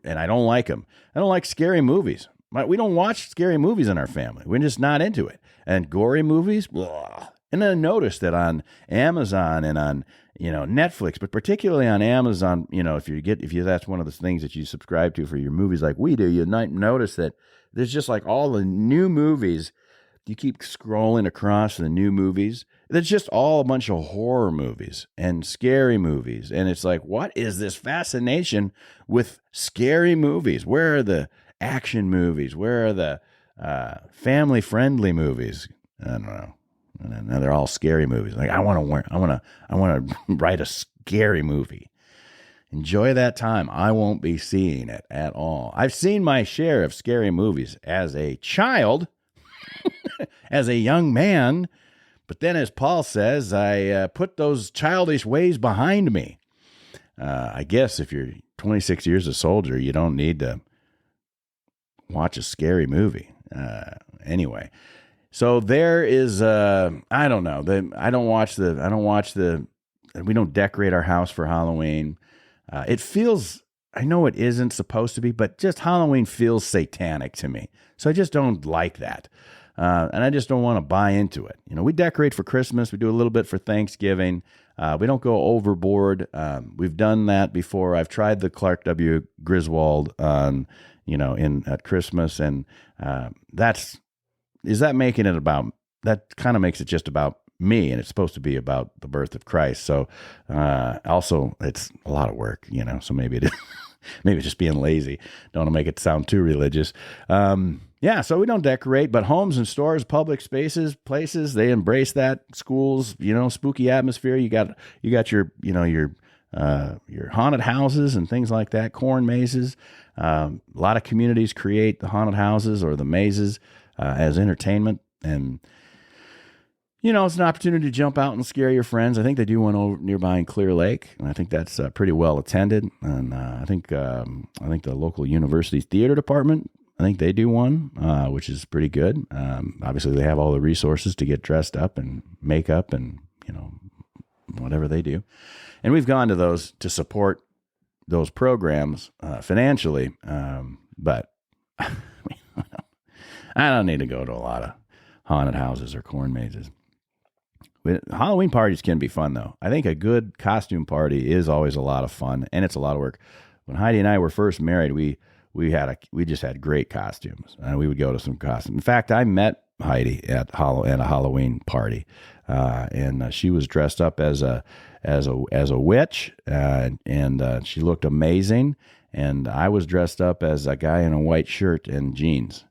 and I don't like them. I don't like scary movies. We don't watch scary movies in our family. We're just not into it. And gory movies, blah. And then I noticed that on Amazon and on Netflix, but particularly on Amazon, if that's one of the things that you subscribe to for your movies like we do, you might notice that there's just like all the new movies. You keep scrolling across the new movies. There's just all a bunch of horror movies and scary movies. And it's like, what is this fascination with scary movies? Where are the action movies? Where are the family-friendly movies? I don't know. And they're all scary movies. Like I want to write a scary movie. Enjoy that time. I won't be seeing it at all. I've seen my share of scary movies as a child, as a young man. But then, as Paul says, I put those childish ways behind me. I guess if you're 26 years a soldier, you don't need to watch a scary movie. Anyway, so there is. I don't know. We don't decorate our house for Halloween. It feels. I know it isn't supposed to be, but just Halloween feels satanic to me. So I just don't like that. And I just don't want to buy into it. We decorate for Christmas. We do a little bit for Thanksgiving. We don't go overboard. We've done that before. I've tried the Clark W. Griswold at Christmas. And is that making it about, that kind of makes it just about me, and it's supposed to be about the birth of Christ. So also it's a lot of work, so maybe maybe just being lazy. Don't want to make it sound too religious. Yeah, so we don't decorate, but homes and stores, public spaces, places, they embrace that. Schools, spooky atmosphere. You got your haunted houses and things like that, corn mazes. A lot of communities create the haunted houses or the mazes as entertainment. And, it's an opportunity to jump out and scare your friends. I think they do one over nearby in Clear Lake, and I think that's pretty well attended. And I think the local university's theater department, I think they do one, which is pretty good. Obviously, they have all the resources to get dressed up and makeup and, whatever they do. And we've gone to those to support those programs financially. But I don't need to go to a lot of haunted houses or corn mazes. Halloween parties can be fun, though. I think a good costume party is always a lot of fun, and it's a lot of work. When Heidi and I were first married, we just had great costumes, and we would go to some costumes. In fact, I met Heidi at a Halloween party, and she was dressed up as a witch, and she looked amazing. And I was dressed up as a guy in a white shirt and jeans.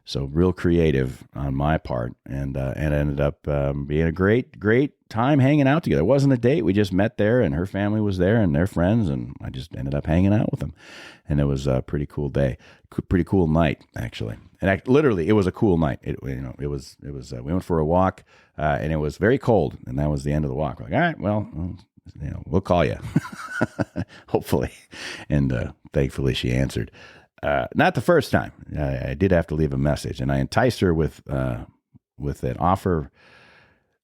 So real creative on my part, and it ended up being a great time hanging out together. It wasn't a date. We just met there, and her family was there, and their friends, and I just ended up hanging out with them. And it was a pretty cool day, pretty cool night, actually. And literally, it was a cool night. It was. We went for a walk, and it was very cold, and that was the end of the walk. We're like, all right, well, we'll call you, hopefully. And thankfully, she answered. Not the first time. I did have to leave a message, and I enticed her with an offer.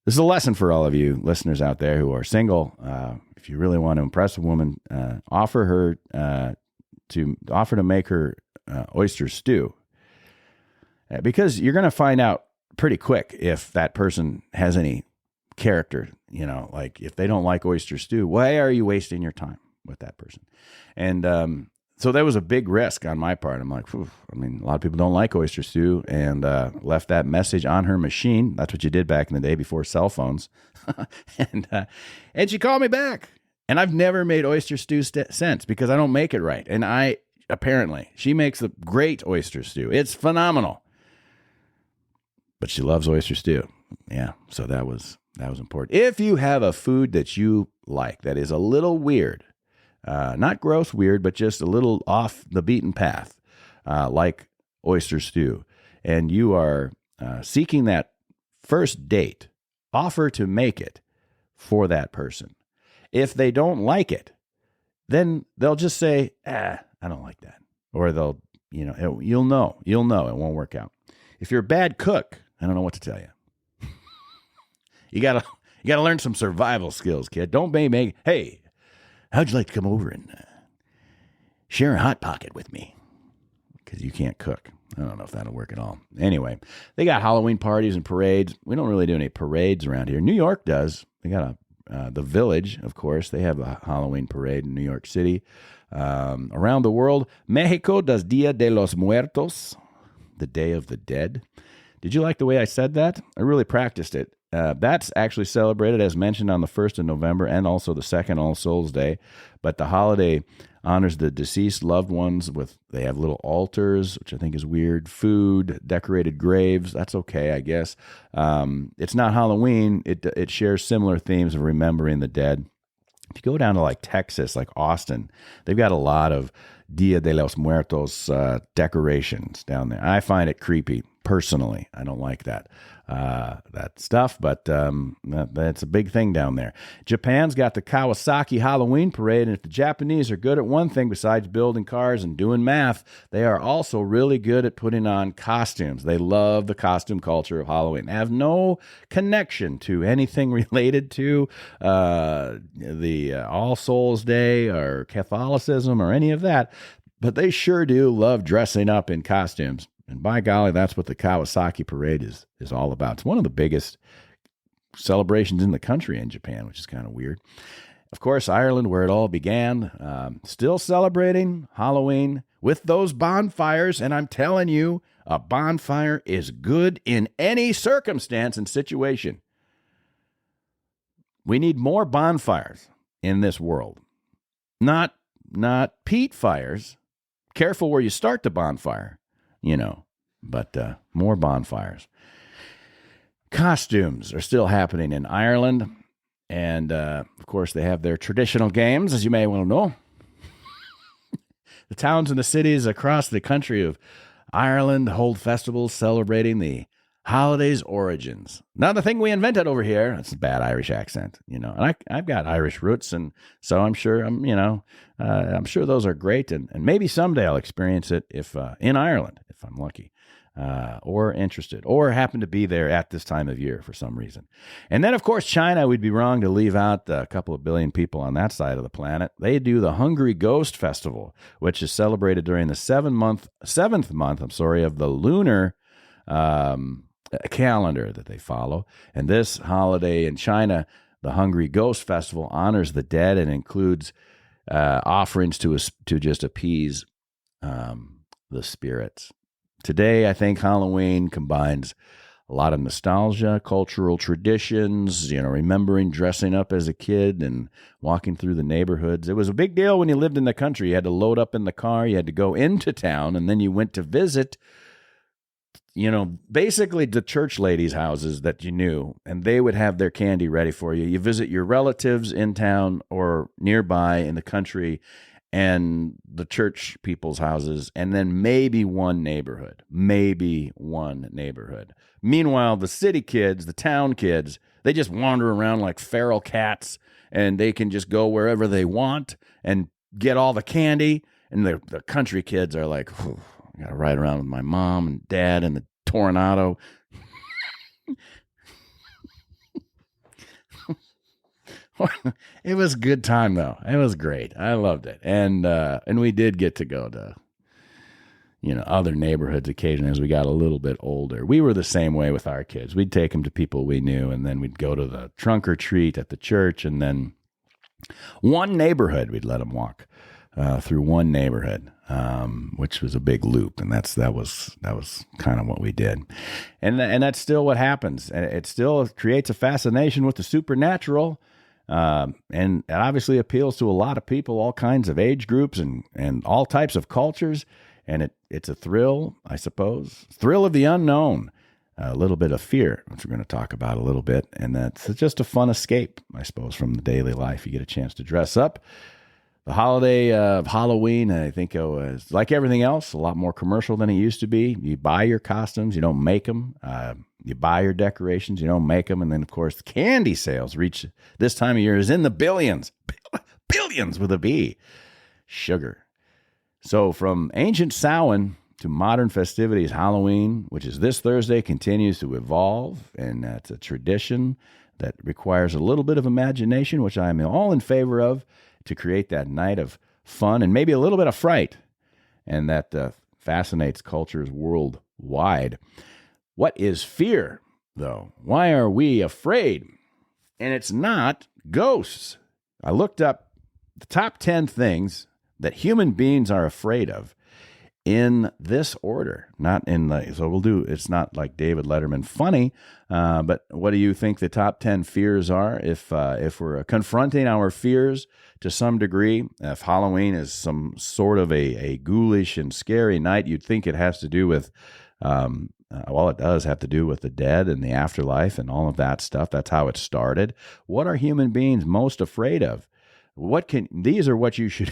This is a lesson for all of you listeners out there who are single. If you really want to impress a woman, offer to make her oyster stew, because you're going to find out pretty quick if that person has any character. Like if they don't like oyster stew, why are you wasting your time with that person? And So that was a big risk on my part. I'm like, phew. I mean, a lot of people don't like oyster stew, and left that message on her machine. That's what you did back in the day before cell phones. And she called me back. And I've never made oyster stew since because I don't make it right. And apparently, she makes a great oyster stew. It's phenomenal. But she loves oyster stew. Yeah, so that was important. If you have a food that you like that is a little weird, not gross weird, but just a little off the beaten path, like oyster stew, and you are seeking that first date, offer to make it for that person. If they don't like it, then they'll just say, I don't like that. Or they'll, you'll know it won't work out. If you're a bad cook, I don't know what to tell you. You gotta learn some survival skills, kid. Don't make, hey, how'd you like to come over and share a Hot Pocket with me? Because you can't cook. I don't know if that'll work at all. Anyway, they got Halloween parties and parades. We don't really do any parades around here. New York does. They got the Village, of course. They have a Halloween parade in New York City. Around the world, Mexico does Dia de los Muertos, the Day of the Dead. Did you like the way I said that? I really practiced it. That's actually celebrated, as mentioned, on the 1st of November and also the 2nd, All Souls Day. But the holiday honors the deceased loved ones they have little altars, which I think is weird, food, decorated graves. That's okay, I guess. It's not Halloween. It shares similar themes of remembering the dead. If you go down to like Texas, like Austin, they've got a lot of Dia de los Muertos decorations down there. I find it creepy. Personally, I don't like that stuff, but that's a big thing down there. Japan's got the Kawasaki Halloween Parade, and if the Japanese are good at one thing besides building cars and doing math, they are also really good at putting on costumes. They love the costume culture of Halloween. They have no connection to anything related to the All Souls Day or Catholicism or any of that, but they sure do love dressing up in costumes. And by golly, that's what the Kawasaki Parade is all about. It's one of the biggest celebrations in the country in Japan, which is kind of weird. Of course, Ireland, where it all began, still celebrating Halloween with those bonfires. And I'm telling you, a bonfire is good in any circumstance and situation. We need more bonfires in this world. Not peat fires. Careful where you start the bonfire. But more bonfires. Costumes are still happening in Ireland. And, of course, they have their traditional games, as you may well know. The towns and the cities across the country of Ireland hold festivals celebrating the holiday's origins. Not the thing we invented over here. That's a bad Irish accent, And I've got Irish roots, and so I'm sure I'm sure those are great, and maybe someday I'll experience it if in Ireland, if I'm lucky, or interested, or happen to be there at this time of year for some reason. And then, of course, China. We'd be wrong to leave out a couple of billion people on that side of the planet. They do the Hungry Ghost Festival, which is celebrated during the seventh month of the lunar calendar that they follow. And this holiday in China, the Hungry Ghost Festival, honors the dead and includes offerings to just appease the spirits. Today, I think Halloween combines a lot of nostalgia, cultural traditions, remembering dressing up as a kid and walking through the neighborhoods. It was a big deal when you lived in the country. You had to load up in the car, you had to go into town, and then you went to visit basically the church ladies' houses that you knew, and they would have their candy ready for you. You visit your relatives in town or nearby in the country and the church people's houses, and then maybe one neighborhood. Meanwhile, the city kids, the town kids, they just wander around like feral cats, and they can just go wherever they want and get all the candy. And the country kids are like, I got to ride around with my mom and dad in the Tornado. It was a good time, though. It was great. I loved it. And we did get to go to, other neighborhoods occasionally as we got a little bit older. We were the same way with our kids. We'd take them to people we knew, and then we'd go to the trunk or treat at the church, and then one neighborhood we'd let them walk through one neighborhood, which was a big loop, and that was kind of what we did, and that's still what happens, and it still creates a fascination with the supernatural, and it obviously appeals to a lot of people, all kinds of age groups, and all types of cultures, and it's a thrill, I suppose, thrill of the unknown. A little bit of fear, which we're going to talk about a little bit, and that's just a fun escape, I suppose, from the daily life. You get a chance to dress up. The holiday of Halloween, I think, is like everything else, a lot more commercial than it used to be. You buy your costumes, you don't make them. You buy your decorations, you don't make them. And then, of course, the candy sales reach this time of year is in the billions. Billions with a B. Sugar. So from ancient Samhain to modern festivities, Halloween, which is this Thursday, continues to evolve, and that's a tradition that requires a little bit of imagination, which I'm all in favor of, to create that night of fun and maybe a little bit of fright, and that fascinates cultures worldwide. What is fear, though? Why are we afraid? And it's not ghosts. I looked up the top 10 things that human beings are afraid of, in this order, not in the, so we'll do, it's not like David Letterman funny, but what do you think the top 10 fears are? If we're confronting our fears to some degree, if Halloween is some sort of a ghoulish and scary night, you'd think it has to do with, well, it does have to do with the dead and the afterlife and all of that stuff. That's how it started. What are human beings most afraid of? These are what you should,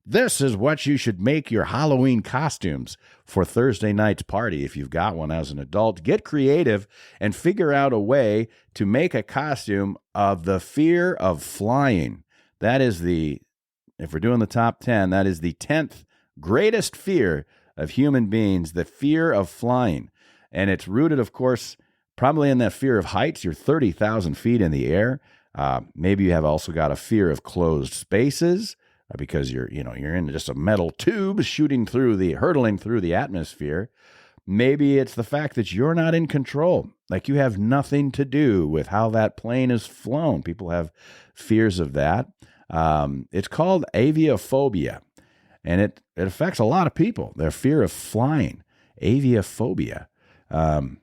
this is what you should make your Halloween costumes for Thursday night's party. If you've got one as an adult, get creative and figure out a way to make a costume of the fear of flying. That is if we're doing the top 10, that is the 10th greatest fear of human beings, the fear of flying. And it's rooted, of course, probably in that fear of heights. You're 30,000 feet in the air. Maybe you have also got a fear of closed spaces because you're in just a metal tube hurtling through the atmosphere. Maybe it's the fact that you're not in control, like you have nothing to do with how that plane is flown. People have fears of that. It's called aviophobia, and it affects a lot of people. Their fear of flying, aviophobia.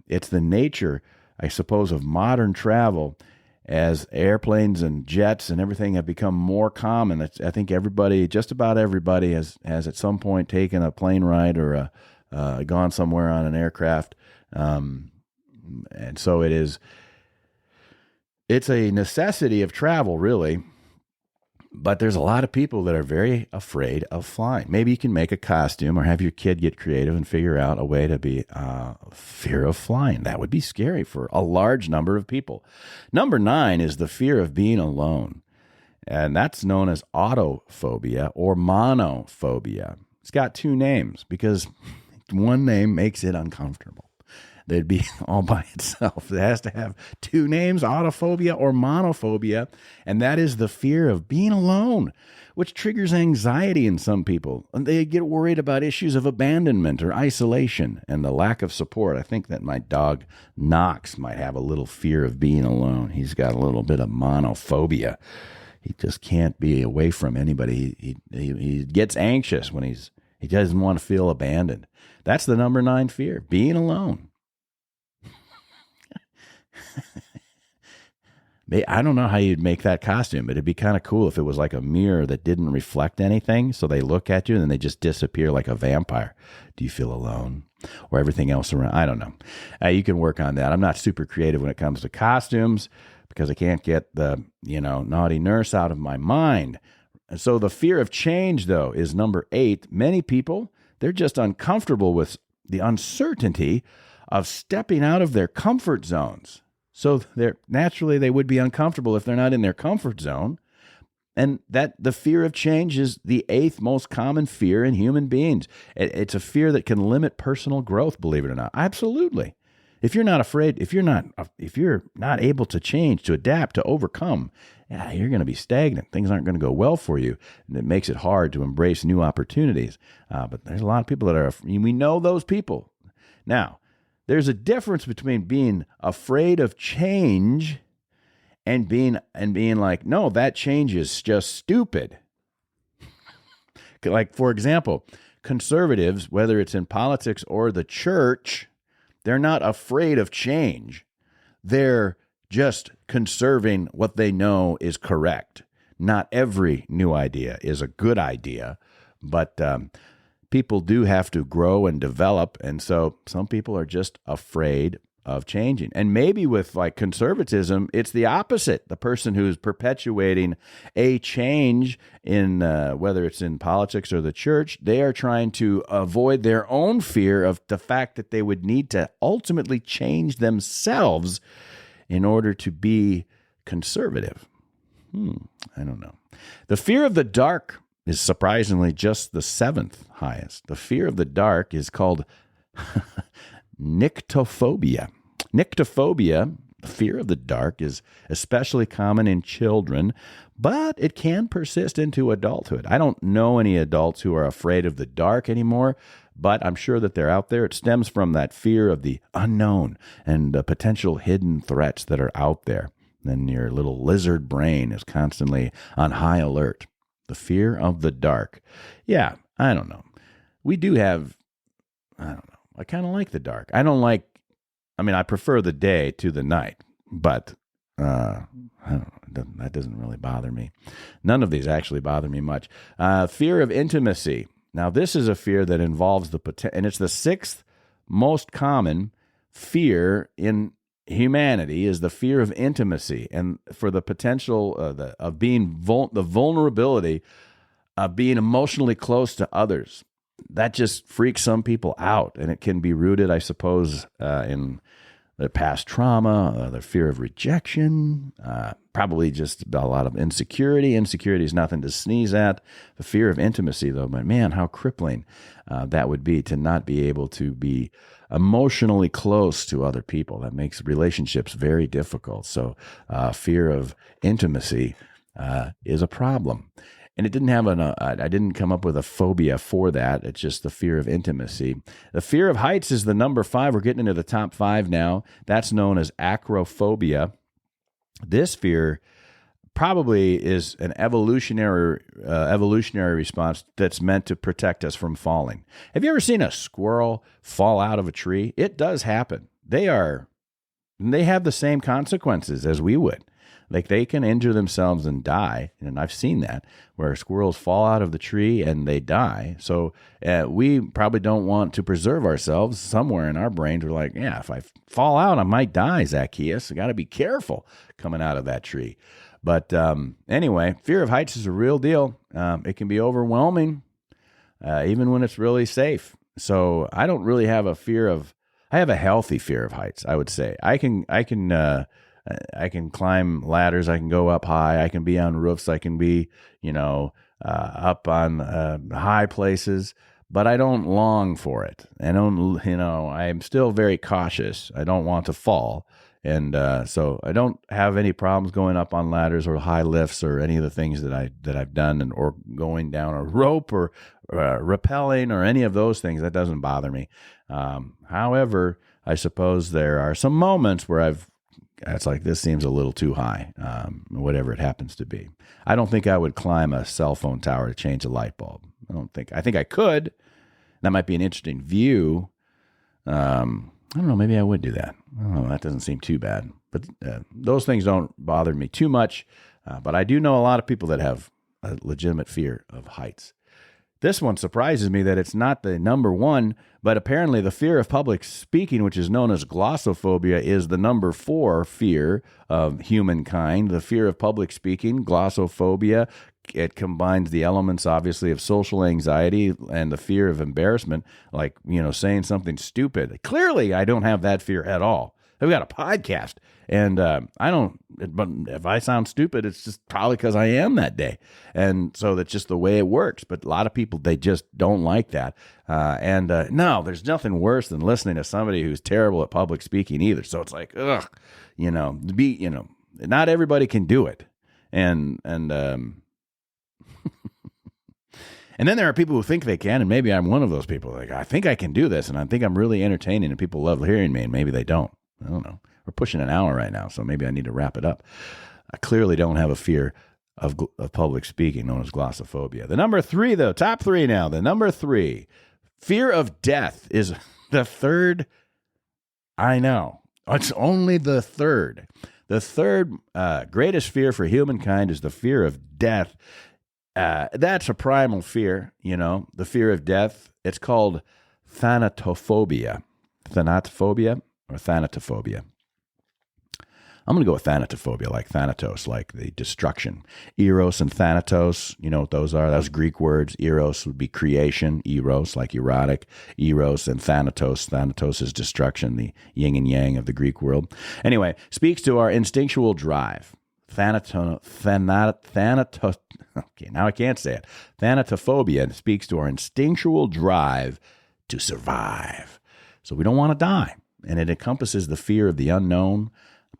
It's the nature, I suppose, of modern travel. As airplanes and jets and everything have become more common, I think just about everybody has at some point taken a plane ride or gone somewhere on an aircraft. And so it's a necessity of travel, really. But there's a lot of people that are very afraid of flying. Maybe you can make a costume or have your kid get creative and figure out a way to be fear of flying. That would be scary for a large number of people. Number 9 is the fear of being alone. And that's known as autophobia or monophobia. It's got 2 names because one name makes it uncomfortable. They'd be all by itself. It has to have 2 names, autophobia or monophobia, and that is the fear of being alone, which triggers anxiety in some people. And they get worried about issues of abandonment or isolation and the lack of support. I think that my dog Knox might have a little fear of being alone. He's got a little bit of monophobia. He just can't be away from anybody. He gets anxious when he doesn't want to feel abandoned. That's the number 9 fear, being alone. I don't know how you'd make that costume, but it'd be kind of cool if it was like a mirror that didn't reflect anything. So they look at you and then they just disappear like a vampire. Do you feel alone? Or everything else around? I don't know. You can work on that. I'm not super creative when it comes to costumes because I can't get the, naughty nurse out of my mind. And so the fear of change, though, is number 8. Many people, they're just uncomfortable with the uncertainty of stepping out of their comfort zones. So naturally they would be uncomfortable if they're not in their comfort zone. And that the fear of change is the 8th most common fear in human beings. It's a fear that can limit personal growth, believe it or not. Absolutely. If you're not afraid, if you're not able to change, to adapt, to overcome, you're going to be stagnant. Things aren't going to go well for you. And it makes it hard to embrace new opportunities. But there's a lot of people we know those people. Now, there's a difference between being afraid of change and being like, no, that change is just stupid. Like, for example, conservatives, whether it's in politics or the church, they're not afraid of change. They're just conserving what they know is correct. Not every new idea is a good idea, but people do have to grow and develop. And so some people are just afraid of changing. And maybe with like conservatism, it's the opposite. The person who's perpetuating a change in whether it's in politics or the church, they are trying to avoid their own fear of the fact that they would need to ultimately change themselves in order to be conservative. I don't know. The fear of the dark is surprisingly just the 7th highest. The fear of the dark is called nyctophobia. Nyctophobia, the fear of the dark, is especially common in children, but it can persist into adulthood. I don't know any adults who are afraid of the dark anymore, but I'm sure that they're out there. It stems from that fear of the unknown and the potential hidden threats that are out there. Then your little lizard brain is constantly on high alert. The fear of the dark. Yeah, I don't know. We do have, I don't know. I kind of like the dark. I prefer the day to the night, but I don't know. That doesn't really bother me. None of these actually bother me much. Fear of intimacy. Now, this is a fear that involves and it's the 6th most common fear in humanity, is the fear of intimacy, and for the potential of being the vulnerability of being emotionally close to others. That just freaks some people out, and it can be rooted, I suppose, in the past trauma, the fear of rejection, probably just a lot of insecurity. Insecurity is nothing to sneeze at. The fear of intimacy, though, but man, how crippling that would be to not be able to be emotionally close to other people. That makes relationships very difficult. So fear of intimacy is a problem. And it didn't have I didn't come up with a phobia for that. It's just the fear of intimacy. The fear of heights is the number 5. We're getting into the top 5 now. That's known as acrophobia. This fear probably is an evolutionary response that's meant to protect us from falling. Have you ever seen a squirrel fall out of a tree? It does happen. They have the same consequences as we would. Like, they can injure themselves and die, and I've seen that, where squirrels fall out of the tree and they die. So we probably don't want to preserve ourselves. Somewhere in our brains, we're like, yeah, if I fall out, I might die, Zacchaeus. I got to be careful coming out of that tree. But anyway, fear of heights is a real deal. It can be overwhelming, even when it's really safe. So I don't really have a fear of. I have a healthy fear of heights, I would say. I can climb ladders. I can go up high. I can be on roofs. I can be, up on high places. But I don't long for it. I'm still very cautious. I don't want to fall. And so I don't have any problems going up on ladders or high lifts or any of the things that I've done, or going down a rope or rappelling or any of those things. That doesn't bother me. However, I suppose there are some moments where it's like, this seems a little too high, whatever it happens to be. I don't think I would climb a cell phone tower to change a light bulb. I think I could. That might be an interesting view. I don't know, maybe I would do that. I don't know, that doesn't seem too bad. But those things don't bother me too much. But I do know a lot of people that have a legitimate fear of heights. This one surprises me that it's not the number 1, but apparently the fear of public speaking, which is known as glossophobia, is the number 4 fear of humankind. The fear of public speaking, glossophobia, it combines the elements, obviously, of social anxiety and the fear of embarrassment, like, saying something stupid. Clearly, I don't have that fear at all. I've got a podcast, and I don't, but if I sound stupid, it's just probably because I am that day. And so that's just the way it works. But a lot of people, they just don't like that. No, there's nothing worse than listening to somebody who's terrible at public speaking either. So it's like, ugh, not everybody can do it. And and then there are people who think they can, and maybe I'm one of those people. Like, I think I can do this, and I think I'm really entertaining, and people love hearing me, and maybe they don't. I don't know. We're pushing an hour right now, so maybe I need to wrap it up. I clearly don't have a fear of public speaking, known as glossophobia. The number 3, though, top 3 now. The number 3, fear of death is the third. I know. It's only the third. The third greatest fear for humankind is the fear of death. That's a primal fear, the fear of death. It's called thanatophobia. Thanatophobia or thanatophobia. I'm going to go with thanatophobia, like Thanatos, like the destruction. Eros and Thanatos, you know what those are? Those Greek words. Eros would be creation, eros, like erotic. Eros and Thanatos. Thanatos is destruction, the yin and yang of the Greek world. Anyway, speaks to our instinctual drive. Okay, now I can't say it. Thanatophobia speaks to our instinctual drive to survive. So we don't want to die. And it encompasses the fear of the unknown,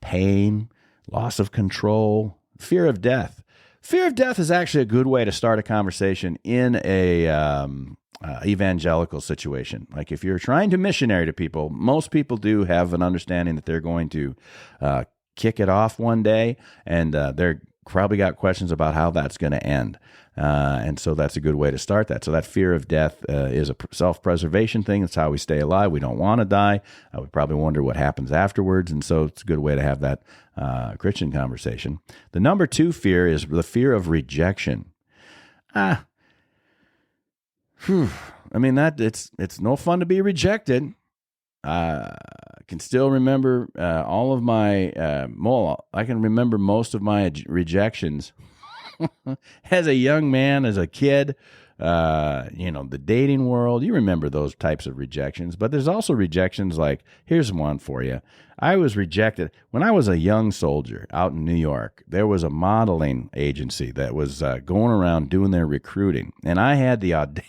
pain, loss of control, fear of death. Fear of death is actually a good way to start a conversation in a evangelical situation. Like if you're trying to missionary to people, most people do have an understanding that they're going to kick it off one day, and they're probably got questions about how that's going to end. And so that's a good way to start that. So that fear of death is a self-preservation thing. That's how we stay alive. We don't want to die. We probably wonder what happens afterwards. And so it's a good way to have that Christian conversation. The number 2 fear is the fear of rejection. I mean, that it's no fun to be rejected. I can still remember all of my, I can remember most of my rejections as a young man, as a kid, the dating world. You remember those types of rejections, but there's also rejections like, here's one for you. I was rejected when I was a young soldier out in New York. There was a modeling agency that was going around doing their recruiting, and I had the audacity.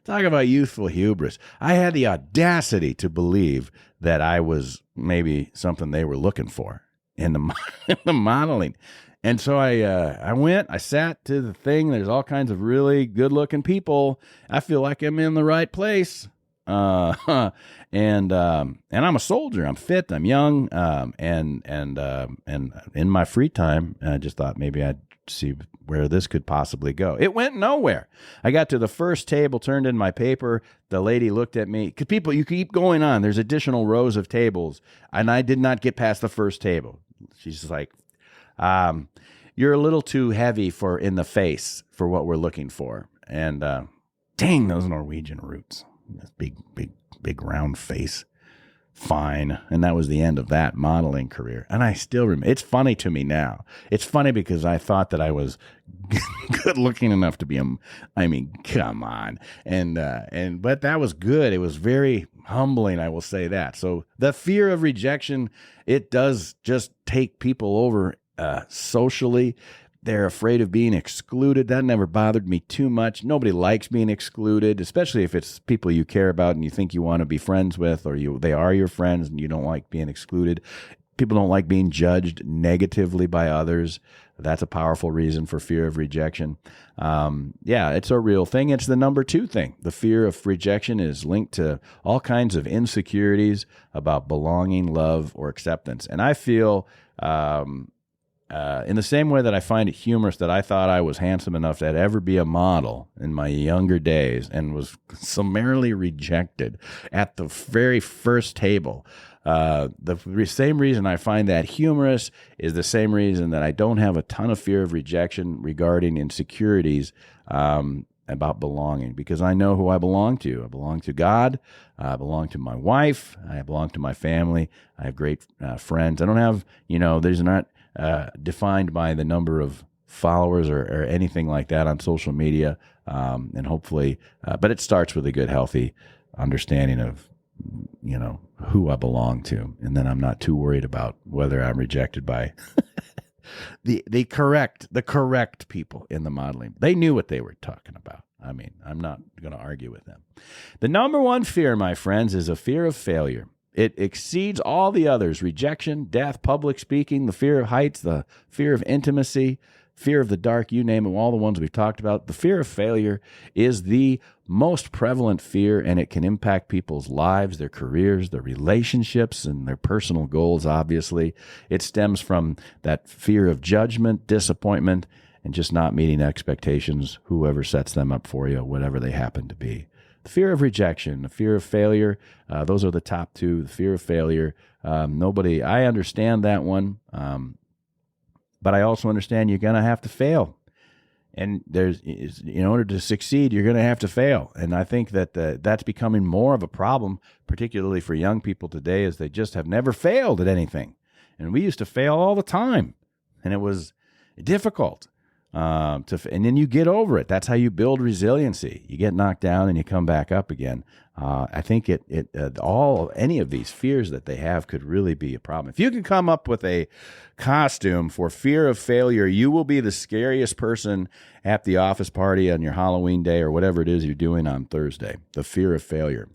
Talk about youthful hubris. I had the audacity to believe that I was maybe something they were looking for in the modeling. And so I went, I sat to the thing. There's all kinds of really good-looking people. I feel like I'm in the right place. And I'm a soldier. I'm fit. I'm young. And in my free time, I just thought maybe I'd see where this could possibly go. It went nowhere. I got to the first table, turned in my paper. The lady looked at me. Because people, you keep going on. There's additional rows of tables. And I did not get past the first table. She's just like, you're a little too heavy in the face for what we're looking for. And dang, those Norwegian roots. This big round face. Fine. And that was the end of that modeling career. And I still remember. It's funny to me now. It's funny because I thought that I was good looking enough to be come on. But that was good. It was very humbling, I will say that. So the fear of rejection, it does just take people over socially. They're afraid of being excluded. That never bothered me too much. Nobody likes being excluded, especially if it's people you care about and you think you want to be friends with, or they are your friends and you don't like being excluded. People don't like being judged negatively by others. That's a powerful reason for fear of rejection. It's a real thing. It's the number 2 thing. The fear of rejection is linked to all kinds of insecurities about belonging, love, or acceptance. And I feel in the same way that I find it humorous that I thought I was handsome enough to ever be a model in my younger days and was summarily rejected at the very first table. The same reason I find that humorous is the same reason that I don't have a ton of fear of rejection regarding insecurities about belonging, because I know who I belong to. I belong to God. I belong to my wife. I belong to my family. I have great friends. I don't have, there's not defined by the number of followers or anything like that on social media. And hopefully, but it starts with a good, healthy understanding of, who I belong to. And then I'm not too worried about whether I'm rejected by the correct people in the modeling. They knew what they were talking about. I mean, I'm not going to argue with them. The number 1 fear, my friends, is a fear of failure. It exceeds all the others: rejection, death, public speaking, the fear of heights, the fear of intimacy, fear of the dark, you name them, all the ones we've talked about. The fear of failure is the most prevalent fear, and it can impact people's lives, their careers, their relationships, and their personal goals, obviously. It stems from that fear of judgment, disappointment, and just not meeting expectations, whoever sets them up for you, whatever they happen to be. The fear of rejection, the fear of failure, those are the top two. The fear of failure, I understand that one, but I also understand you're going to have to fail. And in order to succeed, you're going to have to fail. And I think that that's becoming more of a problem, particularly for young people today, as they just have never failed at anything. And we used to fail all the time, and it was difficult. And then you get over it. That's how you build resiliency. You get knocked down and you come back up again. I think any of these fears that they have could really be a problem. If you can come up with a costume for fear of failure, you will be the scariest person at the office party on your Halloween day or whatever it is you're doing on Thursday. The fear of failure.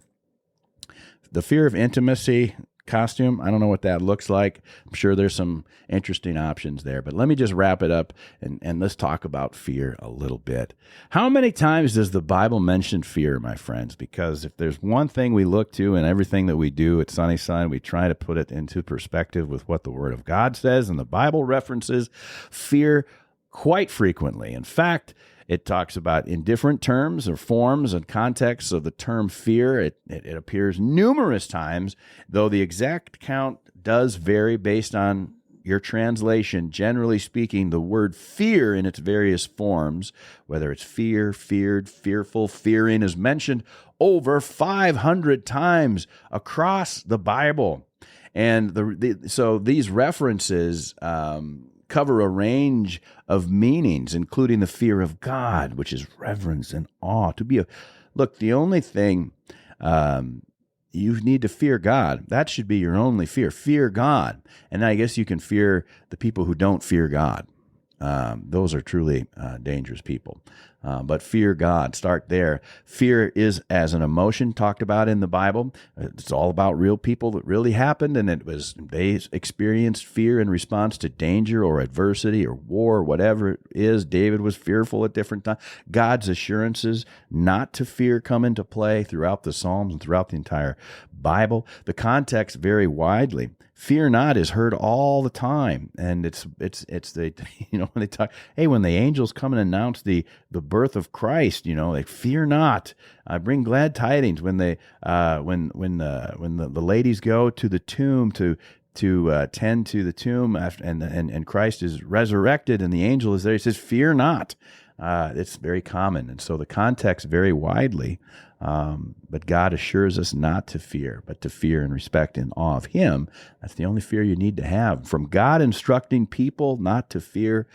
The fear of intimacy costume, I don't know what that looks like. I'm sure there's some interesting options there, but let me just wrap it up and let's talk about fear a little bit. How many times does the Bible mention fear, my friends? Because if there's one thing we look to in everything that we do at Sunnyside, we try to put it into perspective with what the Word of God says, and the Bible references fear quite frequently. In fact, it talks about in different terms or forms and contexts of the term fear. It appears numerous times, though the exact count does vary based on your translation. Generally speaking, the word fear in its various forms, whether it's fear, feared, fearful, fearing, is mentioned over 500 times across the Bible. And so these references cover a range of meanings, including the fear of God, which is reverence and awe. Look, the only thing you need to fear God. That should be your only fear. Fear God. And I guess you can fear the people who don't fear God. Those are truly dangerous people. But fear God. Start there. Fear is as an emotion talked about in the Bible. It's all about real people that really happened, and they experienced fear in response to danger or adversity or war or whatever it is. David was fearful at different times. God's assurances not to fear come into play throughout the Psalms and throughout the entire Bible. The context vary widely. Fear not is heard all the time, and it's the when they talk, hey, when the angels come and announce the birth of Christ, they fear not. Bring glad tidings when they when the ladies go to the tomb to tend to the tomb after, and Christ is resurrected and the angel is there. He says, "Fear not." It's very common, and so the context vary widely. But God assures us not to fear, but to fear and respect and awe of Him. That's the only fear you need to have. From God instructing people not to fear,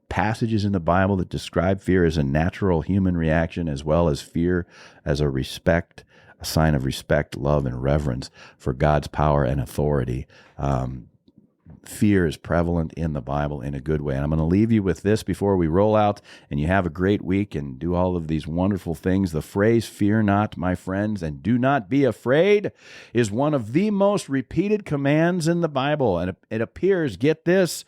passages in the Bible that describe fear as a natural human reaction, as well as fear as a sign of respect, love, and reverence for God's power and authority. Fear is prevalent in the Bible in a good way. And I'm going to leave you with this before we roll out and you have a great week and do all of these wonderful things. The phrase, fear not, my friends, and do not be afraid, is one of the most repeated commands in the Bible. And it appears, get this,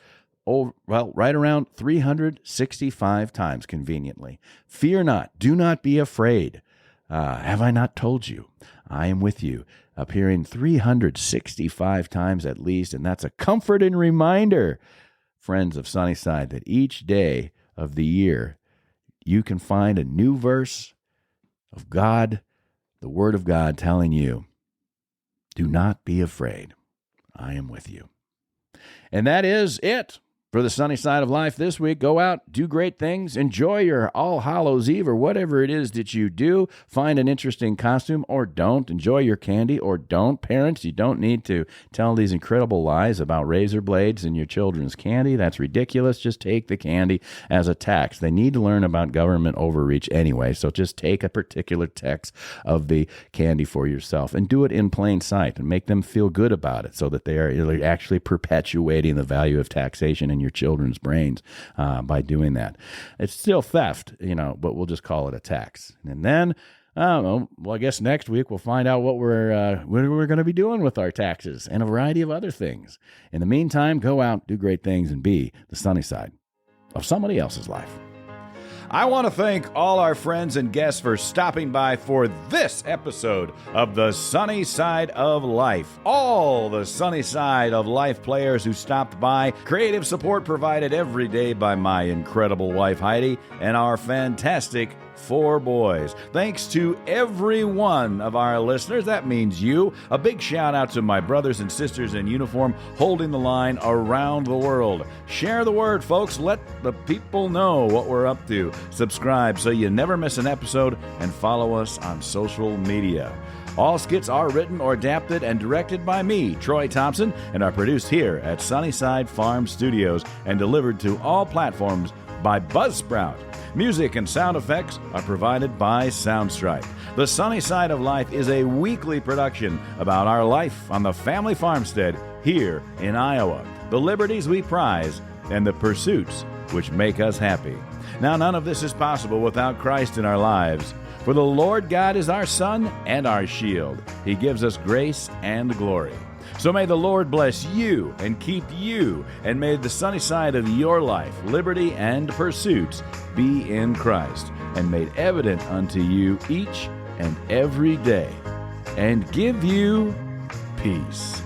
right around 365 times conveniently. Fear not, do not be afraid. Have I not told you? I am with you, appearing 365 times at least, and that's a comfort and reminder, friends of Sunnyside, that each day of the year you can find a new verse of God, the Word of God, telling you, do not be afraid. I am with you. And that is it for the Sunny Side of Life this week. Go out, do great things, enjoy your All Hallows Eve or whatever it is that you do. Find an interesting costume or don't. Enjoy your candy or don't. Parents, you don't need to tell these incredible lies about razor blades in your children's candy. That's ridiculous. Just take the candy as a tax. They need to learn about government overreach anyway, so just take a particular tax of the candy for yourself and do it in plain sight and make them feel good about it so that they are actually perpetuating the value of taxation in your children's brains by doing that. It's still theft, but we'll just call it a tax. And then, I guess next week we'll find out what we're going to be doing with our taxes and a variety of other things. In the meantime, go out, do great things, and be the Sunny Side. of somebody else's life. I want to thank all our friends and guests for stopping by for this episode of the Sunnyside of Life. All the Sunnyside of Life players who stopped by, creative support provided every day by my incredible wife Heidi and our fantastic 4 boys. Thanks to every one of our listeners. That means you. A big shout out to my brothers and sisters in uniform holding the line around the world. Share the word, folks. Let the people know what we're up to. Subscribe so you never miss an episode, and follow us on social media. All skits are written or adapted and directed by me, Troy Thompson, and are produced here at Sunnyside Farm Studios and delivered to all platforms by Buzzsprout. Music and sound effects are provided by Soundstripe. The Sunnyside of Life is a weekly production about our life on the family farmstead here in Iowa, the liberties we prize, and the pursuits which make us happy. Now, none of this is possible without Christ in our lives. For the Lord God is our sun and our shield. He gives us grace and glory. So may the Lord bless you and keep you, and may the sunny side of your life, liberty and pursuits, be in Christ, and made evident unto you each and every day, and give you peace.